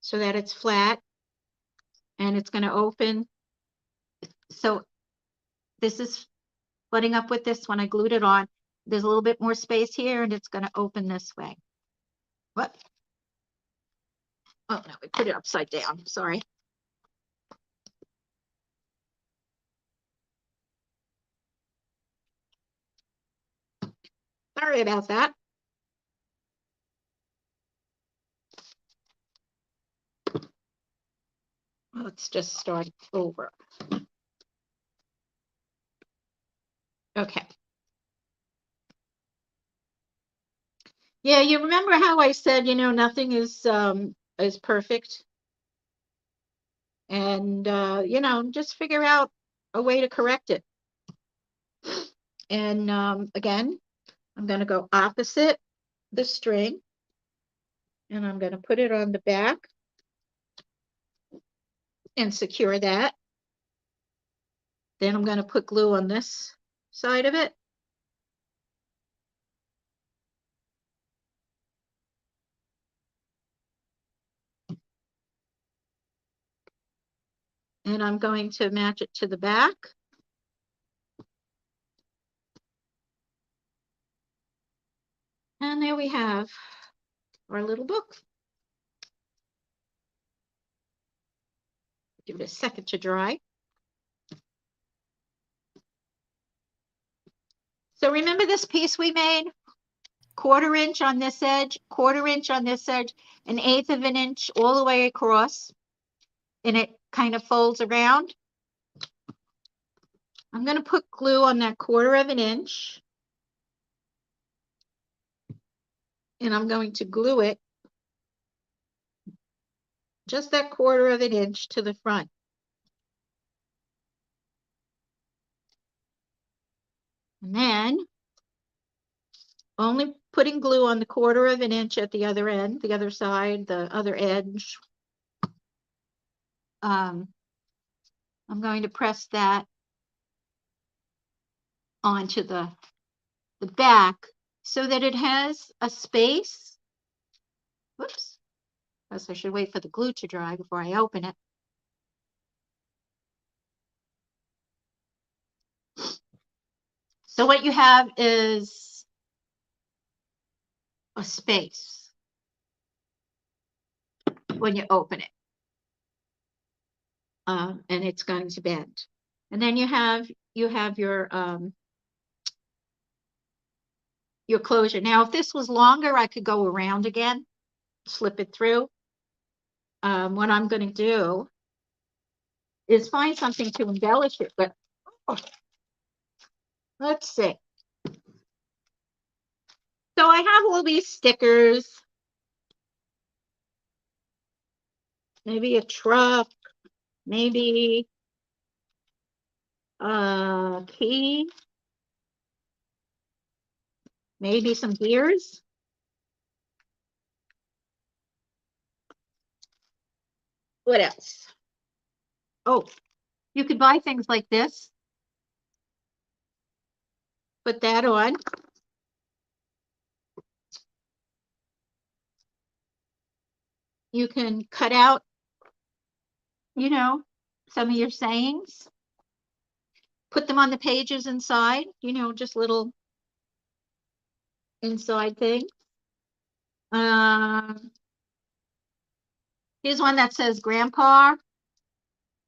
so that it's flat, and it's going to open. So this is butting up with this when I glued it on. There's a little bit more space here, and it's going to open this way. What? Oh no, we put it upside down. Sorry. Sorry about that. Let's just start over. Okay. Yeah, you remember how I said, nothing is perfect. And just figure out a way to correct it. And again, I'm going to go opposite the string, and I'm going to put it on the back and secure that. Then I'm going to put glue on this side of it. And I'm going to match it to the back. And there we have our little book. Give it a second to dry. So remember this piece we made? 1/4 inch on this edge, 1/4 inch on this edge, 1/8 of an inch all the way across. And it kind of folds around. I'm going to put glue on that 1/4 of an inch. And I'm going to glue it just that 1/4 of an inch to the front. And then only putting glue on the 1/4 of an inch at the other end, the other side, the other edge. I'm going to press that onto the back so that it has a space. Whoops. Guess I should wait for the glue to dry before I open it. So what you have is a space when you open it. And it's going to bend. And then you have your closure. Now, if this was longer, I could go around again, slip it through. What I'm going to do is find something to embellish it, but let's see. So I have all these stickers, maybe a truck, maybe a key, maybe some gears. What else? Oh, you could buy things like this. Put that on. You can cut out, some of your sayings. Put them on the pages inside, just little inside things. Here's one that says Grandpa,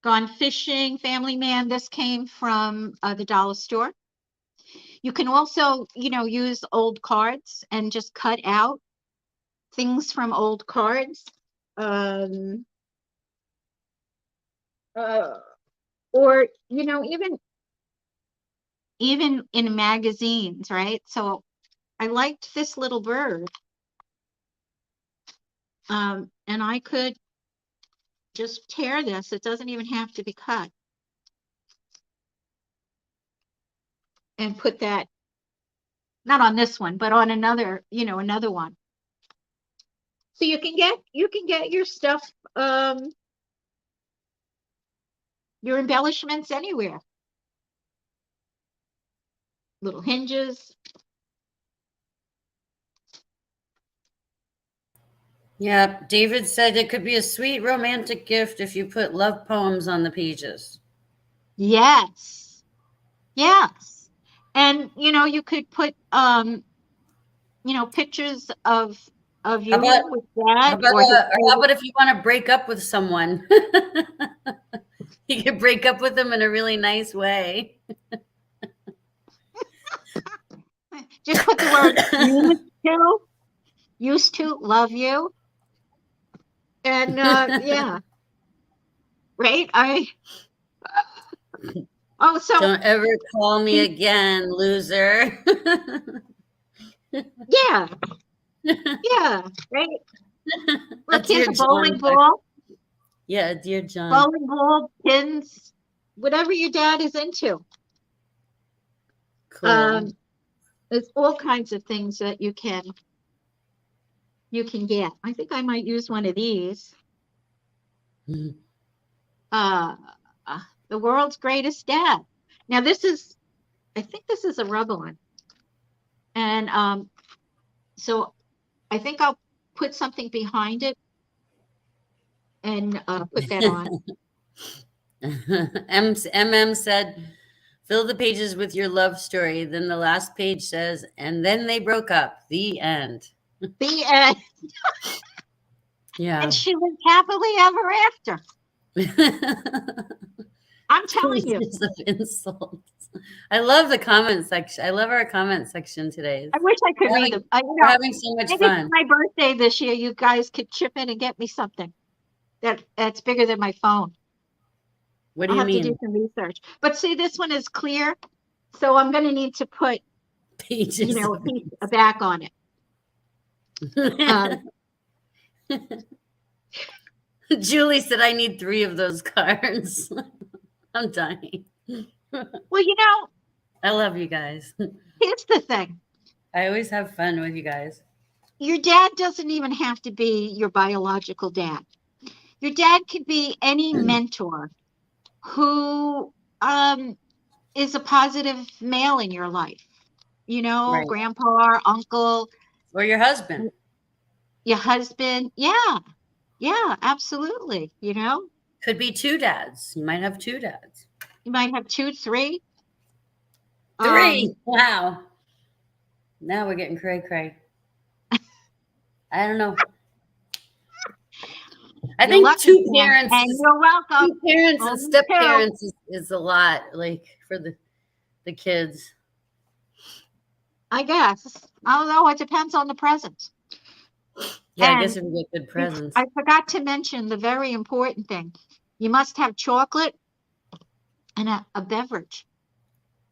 gone fishing, family man. This came from the dollar store. You can also, use old cards and just cut out things from old cards. Or, even in magazines, right? So I liked this little bird. And I could just tear this. It doesn't even have to be cut. And put that, not on this one, but on another, another one. So you can get your stuff, your embellishments anywhere. Little hinges. Yeah, David said it could be a sweet romantic gift if you put love poems on the pages. Yes. Yes. And you could put pictures of you with How dad about, or his how about if you want to break up with someone? You could break up with them in a really nice way. just put the word used to love you. And yeah. Right? So don't ever call me again, loser. Yeah. Yeah, right. Look, here's a bowling John. ball. Yeah, dear John. Bowling ball, pins, whatever your dad is into. Cool. There's all kinds of things that you can get. I think I might use one of these. Uh, the world's greatest dad. Now I think this is a rubber one. And so I think I'll put something behind it and put that on. MM said, fill the pages with your love story. Then the last page says, and then they broke up. The end. The end. Yeah. And she lived happily ever after. I'm telling you. Of insults. I love the comment section. I love our comment section today. I wish I could read them. We're having so much fun. It's my birthday this year. You guys could chip in and get me something that's bigger than my phone. What do you mean? I'll have to do some research. But see, this one is clear, so I'm going to need to put pages, a piece back on it. Julie said, I need 3 of those cards. I'm dying. Well, I love you guys. Here's the thing. I always have fun with you guys. Your dad doesn't even have to be your biological dad. Your dad could be any mentor who is a positive male in your life. Right. Grandpa, uncle. Or your husband. Your husband. Yeah. Yeah, absolutely. Could be 2 dads. You might have 2 dads. You might have 2, 3. 3. Wow. Now we're getting cray-cray. I don't know. I You're think lucky, Jen, and you're welcome. two parents and Only step two. parents is a lot, like for the kids. I guess. Although it depends on the presents. Yeah, I guess And if you get good presents. I forgot to mention the very important thing. You must have chocolate and a beverage,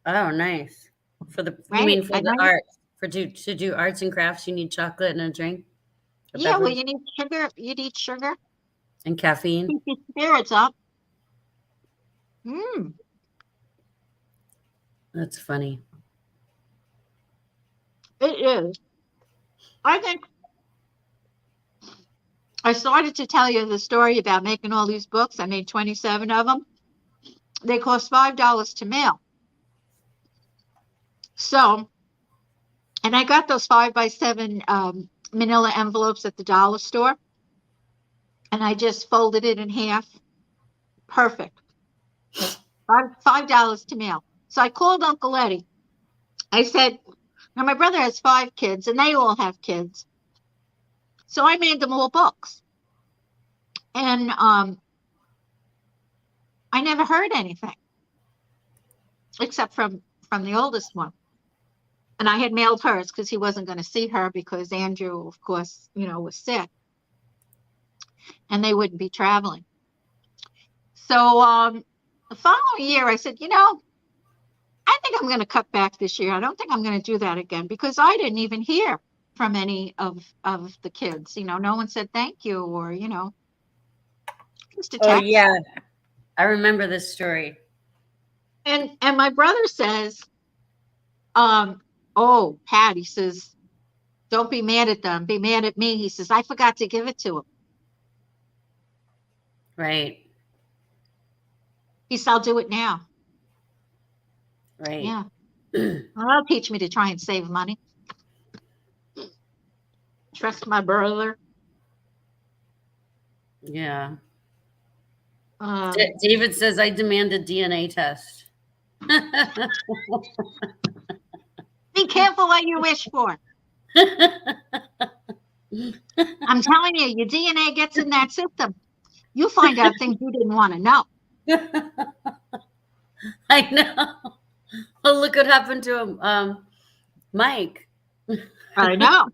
Oh, nice. You right? mean for I the know. art, to do arts and crafts, you need chocolate and a drink, a Yeah, well, beverage, you need sugar. You need sugar. and caffeine. Keep your spirits up. Mm, That's funny. it is. I think I started to tell you the story about making all these books. I made 27 of them. They cost $5 to mail. So, and I got those 5x7 manila envelopes at the dollar store, and I just folded it in half. Perfect. $5 to mail. So I called Uncle Eddie. I said, now my brother has 5 kids, and they all have kids. So I made them all books. And I never heard anything except from the oldest one. And I had mailed hers because he wasn't going to see her because Andrew, of course, was sick and they wouldn't be traveling. So the following year, I said, I think I'm going to cut back this year. I don't think I'm going to do that again because I didn't even hear from any of the kids. No one said thank you or, just a Oh text. yeah, I remember this story. And my brother says, oh, Pat, he says, don't be mad at them. Be mad at me. He says, I forgot to give it to him. Right, He said, I'll do it now. right. Yeah. Well, that'll teach me to try and save money. Trust my brother. Yeah. Um, David says I demand a DNA test. be careful what you wish for. I'm telling you, your DNA gets in that system. You find out things you didn't want to know. I know. Oh, look what happened to Mike. I know.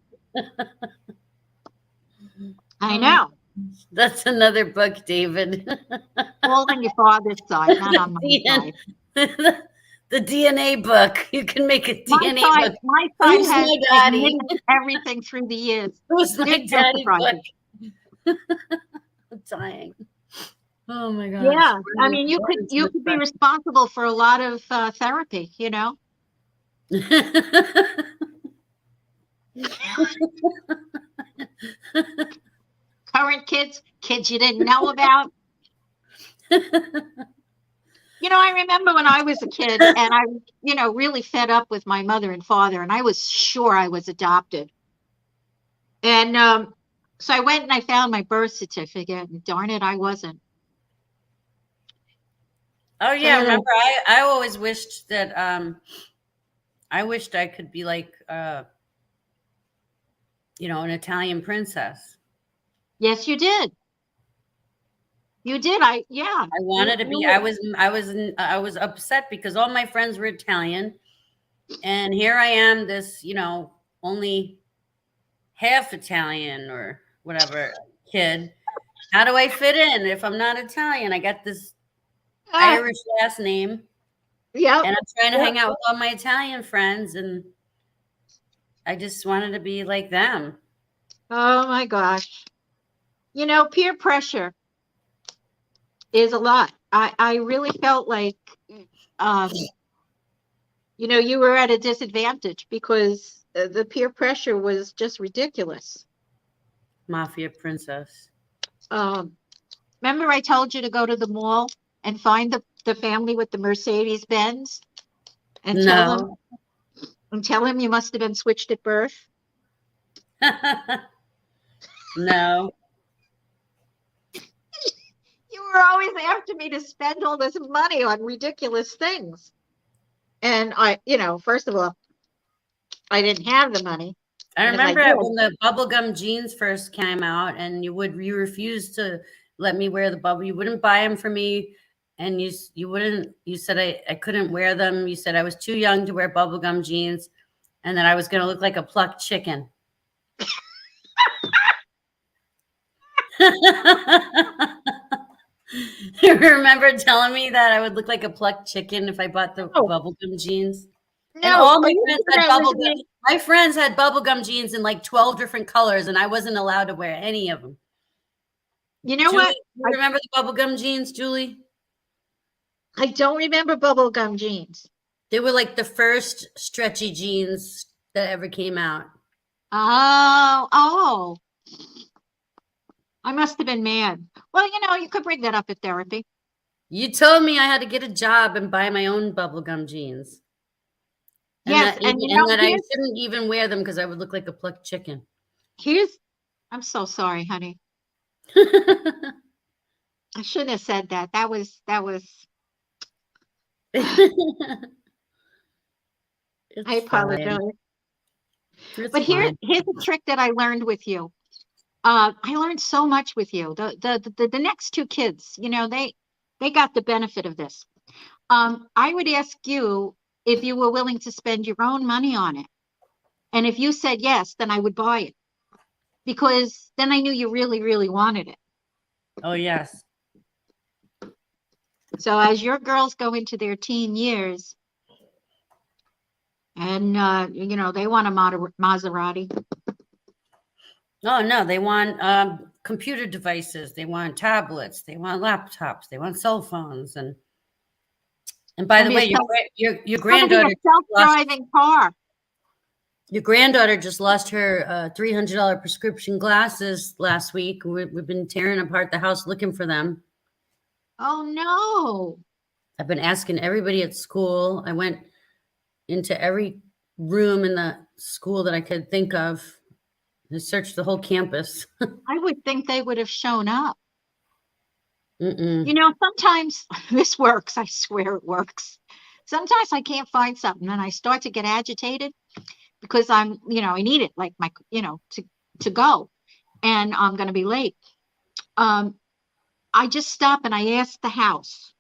I Oh, know. that's another book, David. All on your father's side, not on my side. The DNA book. You can make a DNA book. My side Who's has my daddy? admitted everything through the years. Who's my There's no daddy surprises. book? I'm dying. Oh my gosh. Yeah, I mean, you could be responsible for a lot of therapy. Current kids you didn't know about. I remember when I was a kid and I, really fed up with my mother and father, and I was sure I was adopted. And so I went and I found my birth certificate, and darn it, I wasn't. Oh So yeah, remember I always wished that I wished I could be like an Italian princess. yes, you did. You did. Yeah. I wanted to be. I was upset because all my friends were Italian, and here I am, this only half Italian or whatever kid. How do I fit in if I'm not Italian? I got this Irish last name, Yeah. and I'm trying to hang out with all my Italian friends, and I just wanted to be like them. Oh my gosh. Peer pressure is a lot. I really felt like, you were at a disadvantage because the peer pressure was just ridiculous. Mafia princess. Remember I told you to go to the mall and find the family with the Mercedes Benz and tell him you must have been switched at birth? No. You were always after me to spend all this money on ridiculous things. And first of all, I didn't have the money. I because I remember did. when the bubblegum jeans first came out, and you refused to let me wear the bubble. You wouldn't buy them for me, and you wouldn't. You said I couldn't wear them. You said I was too young to wear bubblegum jeans, and that I was going to look like a plucked chicken. You remember telling me that I would look like a plucked chicken if I bought the No, bubblegum jeans? And no. all Are my you friends sure had that was bubblegum. me? My friends had bubblegum jeans in like 12 different colors, and I wasn't allowed to wear any of them. You know Julie, what? you remember the bubblegum jeans, Julie? I don't remember bubblegum jeans. They were like the first stretchy jeans that ever came out. Oh, oh. I must have been mad. Well, you could bring that up at therapy. You told me I had to get a job and buy my own bubblegum jeans. And Yes, that and and that I here's shouldn't even wear them because I would look like a plucked chicken. here's I'm so sorry, honey. I shouldn't have said that. That was I It's fine. apologize. It's But here's fine. here's a trick that I learned with you. I learned so much with you. The next two kids, they got the benefit of this. I would ask you if you were willing to spend your own money on it. And if you said yes, then I would buy it because then I knew you really, really wanted it. Oh, yes. So as your girls go into their teen years and they want a Maserati. Oh, no, they want computer devices. They want tablets. They want laptops. They want cell phones. And by Gonna the be a way, self, your gonna be a granddaughter lost self-driving car. your granddaughter just lost her $300 prescription glasses last week. We've been tearing apart the house looking for them. Oh no. I've been asking everybody at school. I went into every room in the school that I could think of. I searched the whole campus. I would think they would have shown up. Mm-mm. Sometimes this works. I swear it works. Sometimes I can't find something and I start to get agitated because I need it like to go and I'm going to be late. I just stop and I ask the house,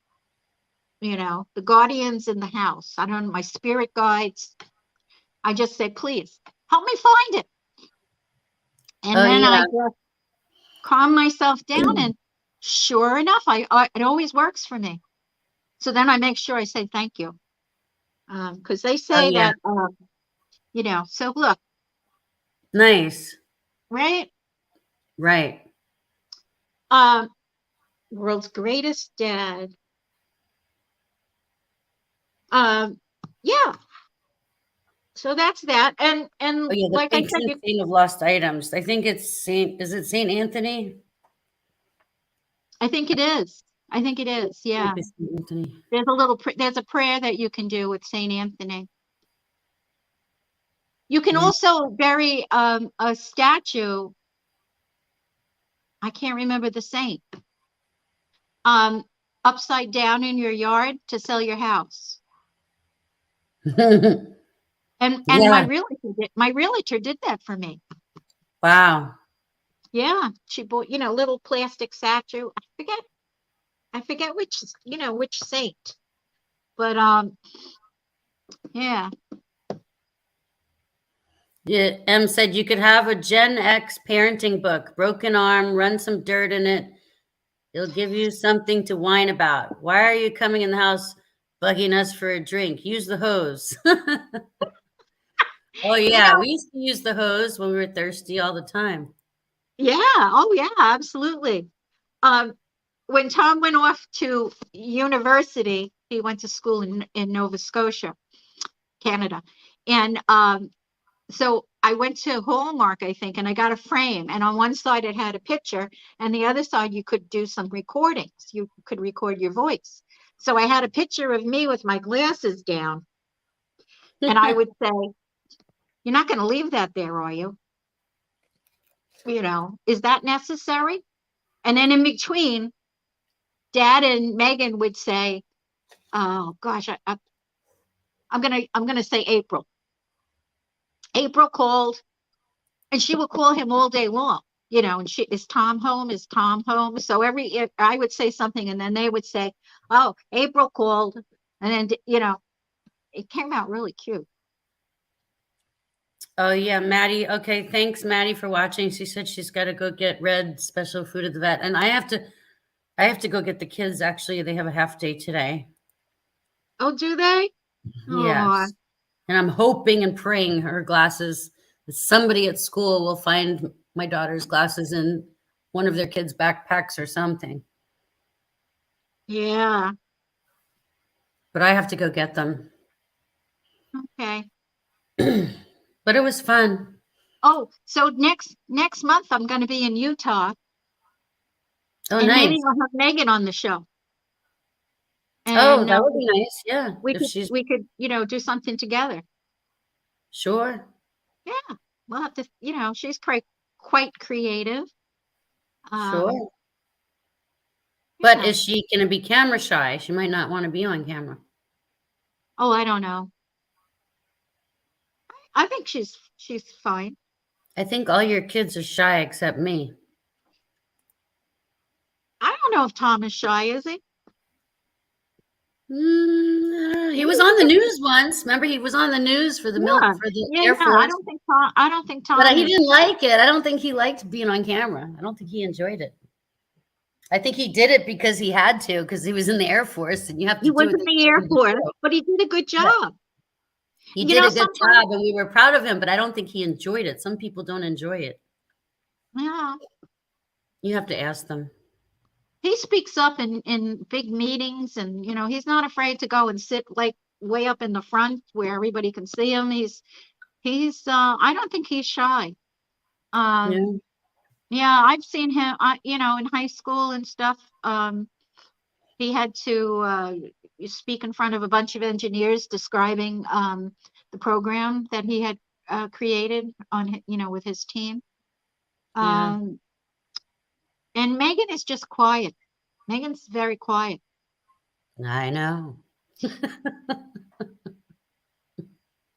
the guardians in the house. I don't know, my spirit guides. I just say, please help me find it. And Oh, then I yeah. just calm myself down and sure enough, it always works for me. So then I make sure I say thank you. Because they Oh, say yeah. that, so look, Nice. right? Right. Um, World's greatest dad. Um, yeah. So that's that. And Oh, yeah, the like I said, patron saint of lost items. I think it's is it Saint Anthony? I think it is. I think it is. I think Yeah. it's Saint Anthony. There's a prayer that you can do with Saint Anthony. You can Yeah. also bury a statue. I can't remember the saint. Um, Upside down in your yard to sell your house. And Yeah. my realtor did that for me. Wow. Yeah, she bought, little plastic statue. I forget which saint. But yeah. Yeah, M said you could have a Gen X parenting book, broken arm, run some dirt in it. It'll give you something to whine about. Why are you coming in the house bugging us for a drink? Use the hose. Oh, You yeah. know, We used to use the hose when we were thirsty all the time. yeah, oh yeah, absolutely. Um, when Tom went off to university, he went to school in Nova Scotia, Canada. And so I went to Hallmark, I think, and I got a frame. And on one side it had a picture, and the other side you could do some recordings. You could record your voice. So I had a picture of me with my glasses down, and I would say, "You're not going to leave that there, are you? Is that necessary?" And then in between, Dad and Megan would say, "Oh gosh, I'm gonna say April. April called. And she would call him all day long, you know, and she, is Tom home? Is Tom home? So if I would say something and then they would say, oh, April called. And then, you know, it came out really cute. Oh yeah, Maddie. Okay, thanks, Maddie, for watching. She said she's got to go get Red special food at the vet, and I have to go get the kids. Actually, they have a half day today. Oh, do they? Oh, Yes, and I'm hoping and praying her glasses. That somebody at school will find my daughter's glasses in one of their kids' backpacks or something. yeah. But I have to go get them. Okay. But it was fun. Oh, so next month I'm going to be in Utah, Oh, and maybe nice. we'll have Megan on the show, Oh, and that would be nice. Yeah, if she's we could, you know, do something together. sure. Yeah, we'll have to, you know, she's quite creative. Um, Sure. But yeah. is she going to be camera shy? She might not want to be on camera. Oh, I don't know. I think she's fine. I think all your kids are shy except me. I don't know if Tom is shy, is he? He was on the news once. Remember, he was on the news for the Yeah, for the yeah, Air yeah. I Force. don't think Tom. I don't think But Tom he is. didn't like it. I don't think he liked being on camera. I don't think he enjoyed it. I think he did it because he had to, because he was in the Air Force, and you have He to do was what in they the tell Air you to Force, do. but he did a good But job. he You did know, a good sometimes, job, and we were proud of him. But I don't think he enjoyed it. Some people don't enjoy it. yeah, You have to ask them. he speaks up in big meetings, and you know, he's not afraid to go and sit like way up in the front where everybody can see him. He's. I don't think he's shy. Um, Yeah, yeah, I've seen him. You know, in high school and stuff. He had to speak in front of a bunch of engineers describing the program that he had created on, you know, with his team. yeah. Um, and Megan is just quiet. Megan's very quiet. I know.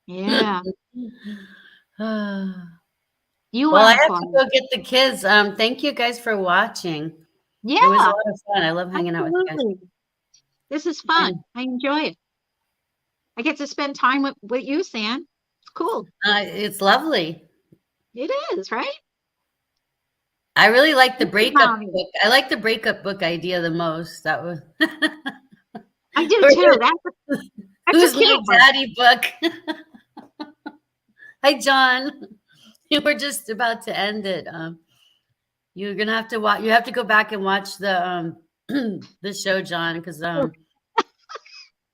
Yeah, Well, you I aren't have to quiet. go get the kids. Thank you guys for watching. It was a Yeah, lot of fun. I love hanging out with you guys. absolutely. This is fun. And I enjoy it. I get to spend time with you, Sam. It's cool. it's lovely. It is, right? I really like the Mr. breakup Brownie. book. I like the breakup book idea the most. That was I do too. That's a Who's My cute one. Daddy book. Hi, John. You were just about to end it. You're gonna have to watch. You have to go back and watch the the show, John, because I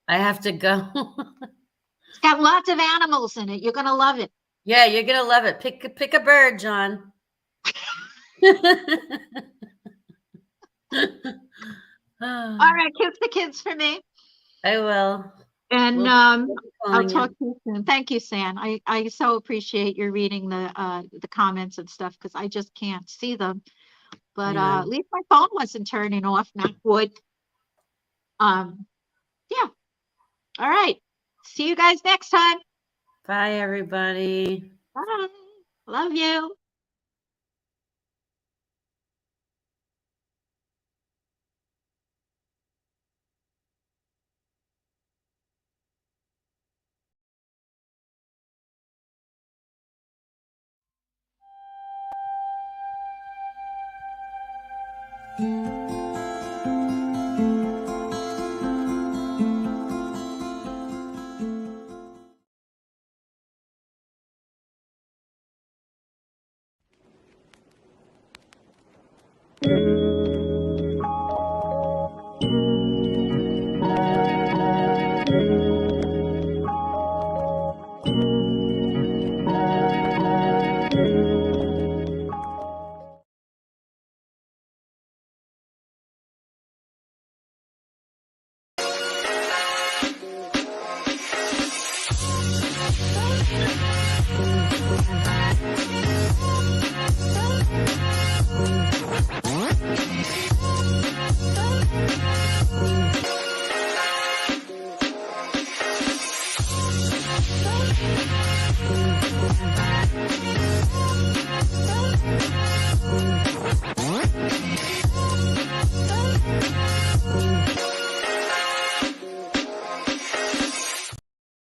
have to go. It's got lots of animals in it. You're gonna love it. Yeah, you're gonna love it. Pick a bird, John. All right, kiss the kids for me. I will. And We'll be I'll calling talk you. to you soon. Thank you, San. I so appreciate your reading the comments and stuff because I just can't see them. But Yeah. at least my phone wasn't turning off, knock wood. Yeah. All right. See you guys next time. Bye, everybody. Bye. Love you. Thank you.